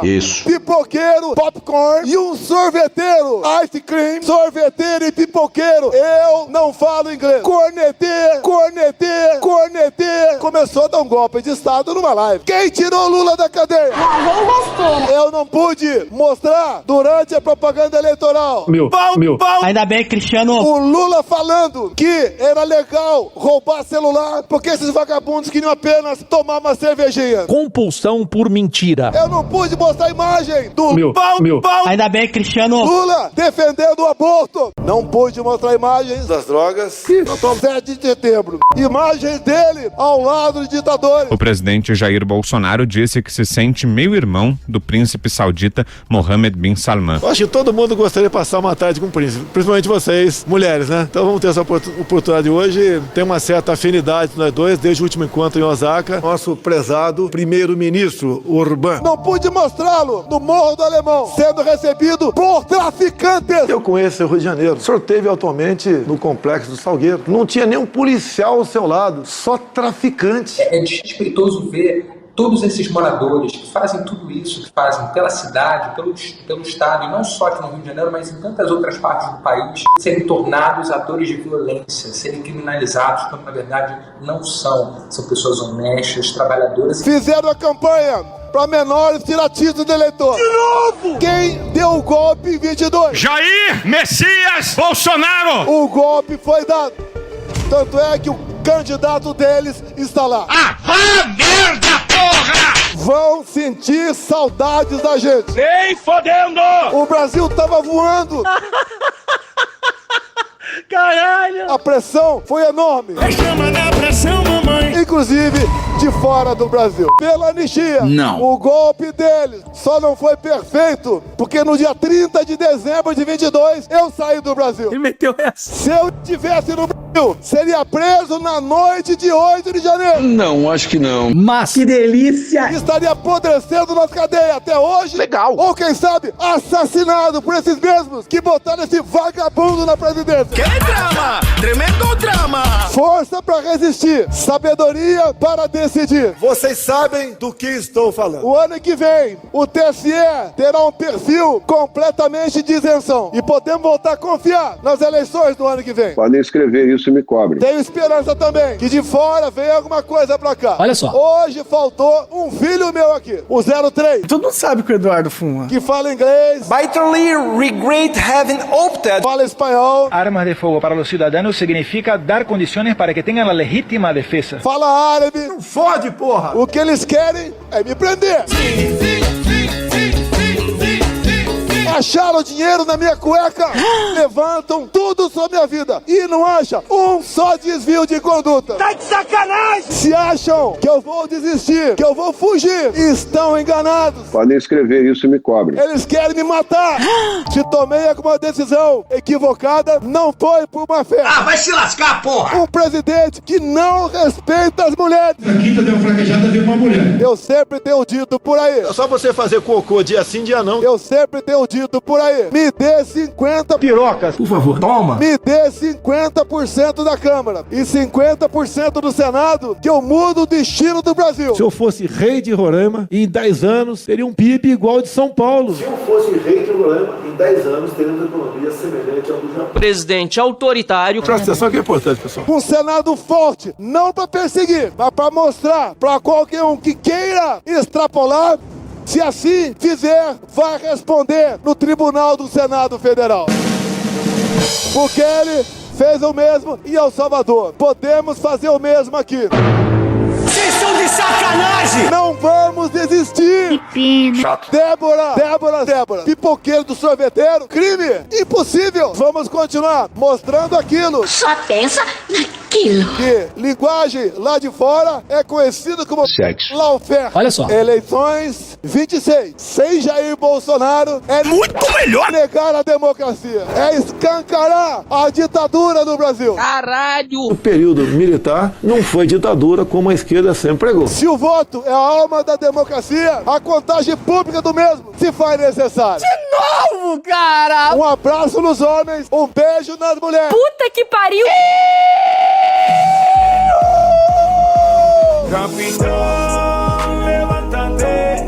Isso. Pipoqueiro, popcorn e um sorveteiro. Ice cream, sorveteiro e pipoqueiro. Eu não falo inglês. Corneteiro. Começou a dar um golpe de estado numa live. Quem tirou Lula da cadeia? Eu não pude mostrar durante a propaganda eleitoral. Meu. Ainda bem, Cristiano. O Lula falando que era legal roubar celular porque esses vagabundos queriam apenas tomar uma cervejinha. Compulsão por mentira. Eu não pude mostrar a imagem do Meu. Ainda bem, Cristiano. Lula defendendo o aborto. Não pude mostrar imagens das drogas. 7 de setembro. Imagens dele ao lado de ditadores. O presidente Jair Bolsonaro disse que se sente meio-irmão do príncipe saudita Mohammed bin Salman. Eu acho que todo mundo gostaria de passar uma tarde com o príncipe, principalmente vocês, mulheres, né? Então vamos ter essa oportunidade hoje. Tem uma certa afinidade nós dois, desde o último encontro em Osaka. Nosso prezado primeiro-ministro Orbán. Não pude mostrá-lo no Morro do Alemão, sendo recebido por traficantes. Eu conheço o Rio de Janeiro. O senhor esteve atualmente no Complexo do Salgueiro. Não tinha nenhum policial ao seu lado, só traficante. É desrespeitoso ver todos esses moradores que fazem tudo isso, que fazem pela cidade, pelo estado, e não só aqui no Rio de Janeiro, mas em tantas outras partes do país, serem tornados atores de violência, serem criminalizados, quando na verdade não são. São pessoas honestas, trabalhadoras. Fizeram a campanha para menores tirar título de eleitor. De novo! Quem deu o golpe em 22? Jair Messias Bolsonaro! O golpe foi dado. Tanto é que o candidato deles está lá. Ah, vá merda, porra! Vão sentir saudades da gente. Nem fodendo! O Brasil tava voando. Caralho! A pressão foi enorme. Chama da pressão, mamãe! Inclusive de fora do Brasil. Pela anistia. Não. O golpe deles só não foi perfeito porque no dia 30 de dezembro de 22 eu saí do Brasil. Ele meteu essa. Se eu estivesse no Brasil, seria preso na noite de 8 de janeiro. Não, acho que não. Mas que delícia! Estaria apodrecendo nas cadeias até hoje. Legal. Ou quem sabe, assassinado por esses mesmos que botaram esse vagabundo na presidência. Que drama! Tremendo drama! Força pra resistir, sabedoria soberania para decidir. Vocês sabem do que estou falando. O ano que vem, o TSE terá um perfil completamente de isenção. E podemos voltar a confiar nas eleições do ano que vem. Podem escrever isso e me cobrem. Tenho esperança também que de fora venha alguma coisa pra cá. Olha só. Hoje faltou um filho meu aqui, o 03. Todo mundo sabe que o Eduardo fuma. Que fala inglês. Bitterly regret having opted. Fala espanhol. Armas de fogo para os cidadãos significa dar condições para que tenham a legítima defesa. Fala árabe. Não fode, porra. O que eles querem é me prender. Acharam dinheiro na minha cueca, levantam tudo sobre a vida e não acham um só desvio de conduta. Tá de sacanagem! Se acham que eu vou desistir, que eu vou fugir, estão enganados. Podem escrever isso e me cobrem. Eles querem me matar. Se tomei alguma decisão equivocada, não foi por má fé. Ah, vai se lascar, porra! Um presidente que não respeita as mulheres. A quinta deu fraquejada, veio uma mulher. Eu sempre tenho dito por aí. É só você fazer cocô dia sim, dia não. Eu sempre tenho dito por aí. Me dê 50 pirocas, por favor, toma. Me dê 50% da Câmara e 50% do Senado, que eu mudo o destino do Brasil. Se eu fosse rei de Roraima, em 10 anos, teria um PIB igual ao de São Paulo. Se eu fosse rei de Roraima, em 10 anos, teria uma economia semelhante ao do Japão. Presidente autoritário. Presta atenção que é importante, pessoal. Um Senado forte, não para perseguir, mas para mostrar para qualquer um que queira extrapolar. Se assim fizer, vai responder no Tribunal do Senado Federal. Porque ele fez o mesmo em El Salvador. Podemos fazer o mesmo aqui. Vocês são de sacanagem! Não vamos desistir! Chato. Débora, pipoqueiro do sorveteiro, crime impossível! Vamos continuar mostrando aquilo. Só pensa naquilo. Que linguagem lá de fora é conhecida como sexo. lawfare. Olha só. Eleições 26. Sem Jair Bolsonaro é muito melhor negar a democracia. É escancarar a ditadura no Brasil. Caralho! O período militar não foi ditadura como a esquerda sempre pregou. Se o voto é a alma da democracia, a contagem pública do mesmo se faz necessário. De novo, cara! Um abraço nos homens, um beijo nas mulheres. Puta que pariu! Capitão, levanta-te,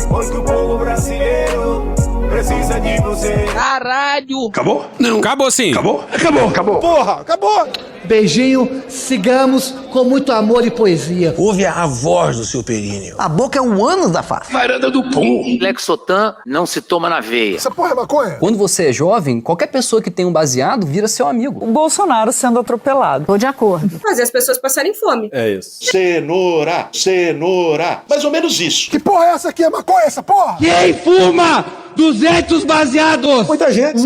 porque o povo brasileiro precisa de você. Caralho! Acabou? Não. Acabou sim. Acabou? Acabou. Porra, acabou. Beijinho, sigamos com muito amor e poesia. Ouve a voz do seu períneo. A boca é um ânus da face. Varanda do pum. Lexotan não se toma na veia. Essa porra é maconha? Quando você é jovem, qualquer pessoa que tem um baseado vira seu amigo. O Bolsonaro sendo atropelado. Tô de acordo. Fazer as pessoas passarem fome. É isso. Cenoura. Mais ou menos isso. Que porra é essa aqui? É maconha essa porra? Quem fuma 200 baseados? Muita gente.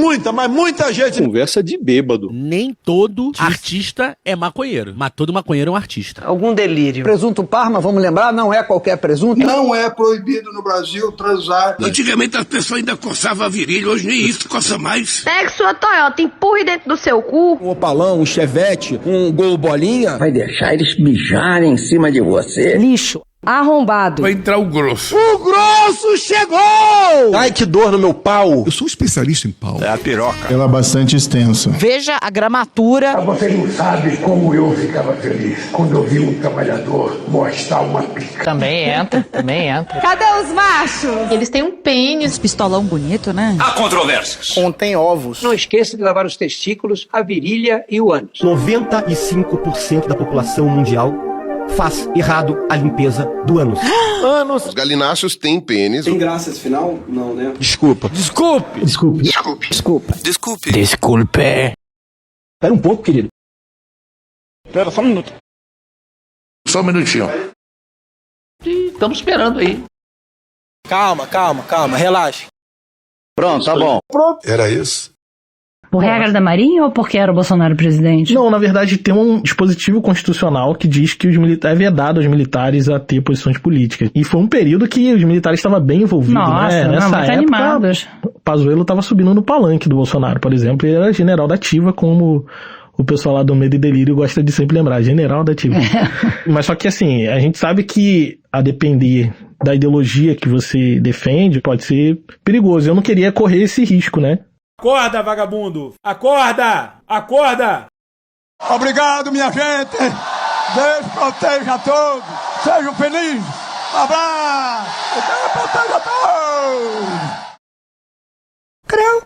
Muita gente. Conversa de bêbado. Nem todo artista é maconheiro, mas todo maconheiro é um artista. Algum delírio. Presunto Parma, vamos lembrar, não é qualquer presunto. Não é proibido no Brasil transar. Antigamente as pessoas ainda coçavam a virilha, hoje nem isso coça mais. Pegue sua Toyota, empurre dentro do seu cu. Um Opalão, um Chevette, um Gol Bolinha. Vai deixar eles mijarem em cima de você? Lixo. Arrombado. Vai entrar o grosso. O grosso chegou! Ai, que dor no meu pau. Eu sou um especialista em pau. É a piroca. Ela é bastante extensa. Veja a gramatura. Você não sabe como eu ficava feliz quando eu vi um trabalhador mostrar uma pica. Também entra. Cadê os machos? Eles têm um pênis. Pistolão bonito, né? Há controvérsias. Contém ovos. Não esqueça de lavar os testículos, a virilha e o ânus. 95% da população mundial faz errado a limpeza do ânus. Os galináceos têm pênis. Tem graça esse final? Não, né? Desculpe. Espera um pouco, querido. Espera só um minuto. Só um minutinho. Estamos esperando aí. Calma, relaxa. Pronto, tá bom. Era isso? Por regra da Marinha ou porque era o Bolsonaro presidente? Não, na verdade tem um dispositivo constitucional que diz que é vedado aos militares a ter posições políticas. E foi um período que os militares estavam bem envolvidos, Nossa, né? Nessa muito época, animados. Pazuello estava subindo no palanque do Bolsonaro, por exemplo, e era general da ativa, como o pessoal lá do Medo e Delírio gosta de sempre lembrar, general da ativa. Mas só que assim, a gente sabe que a depender da ideologia que você defende, pode ser perigoso. Eu não queria correr esse risco, né? Acorda, vagabundo! Acorda! Obrigado, minha gente! Deus proteja a todos. Sejam felizes. Um abraço. Deus proteja a todos. Creu.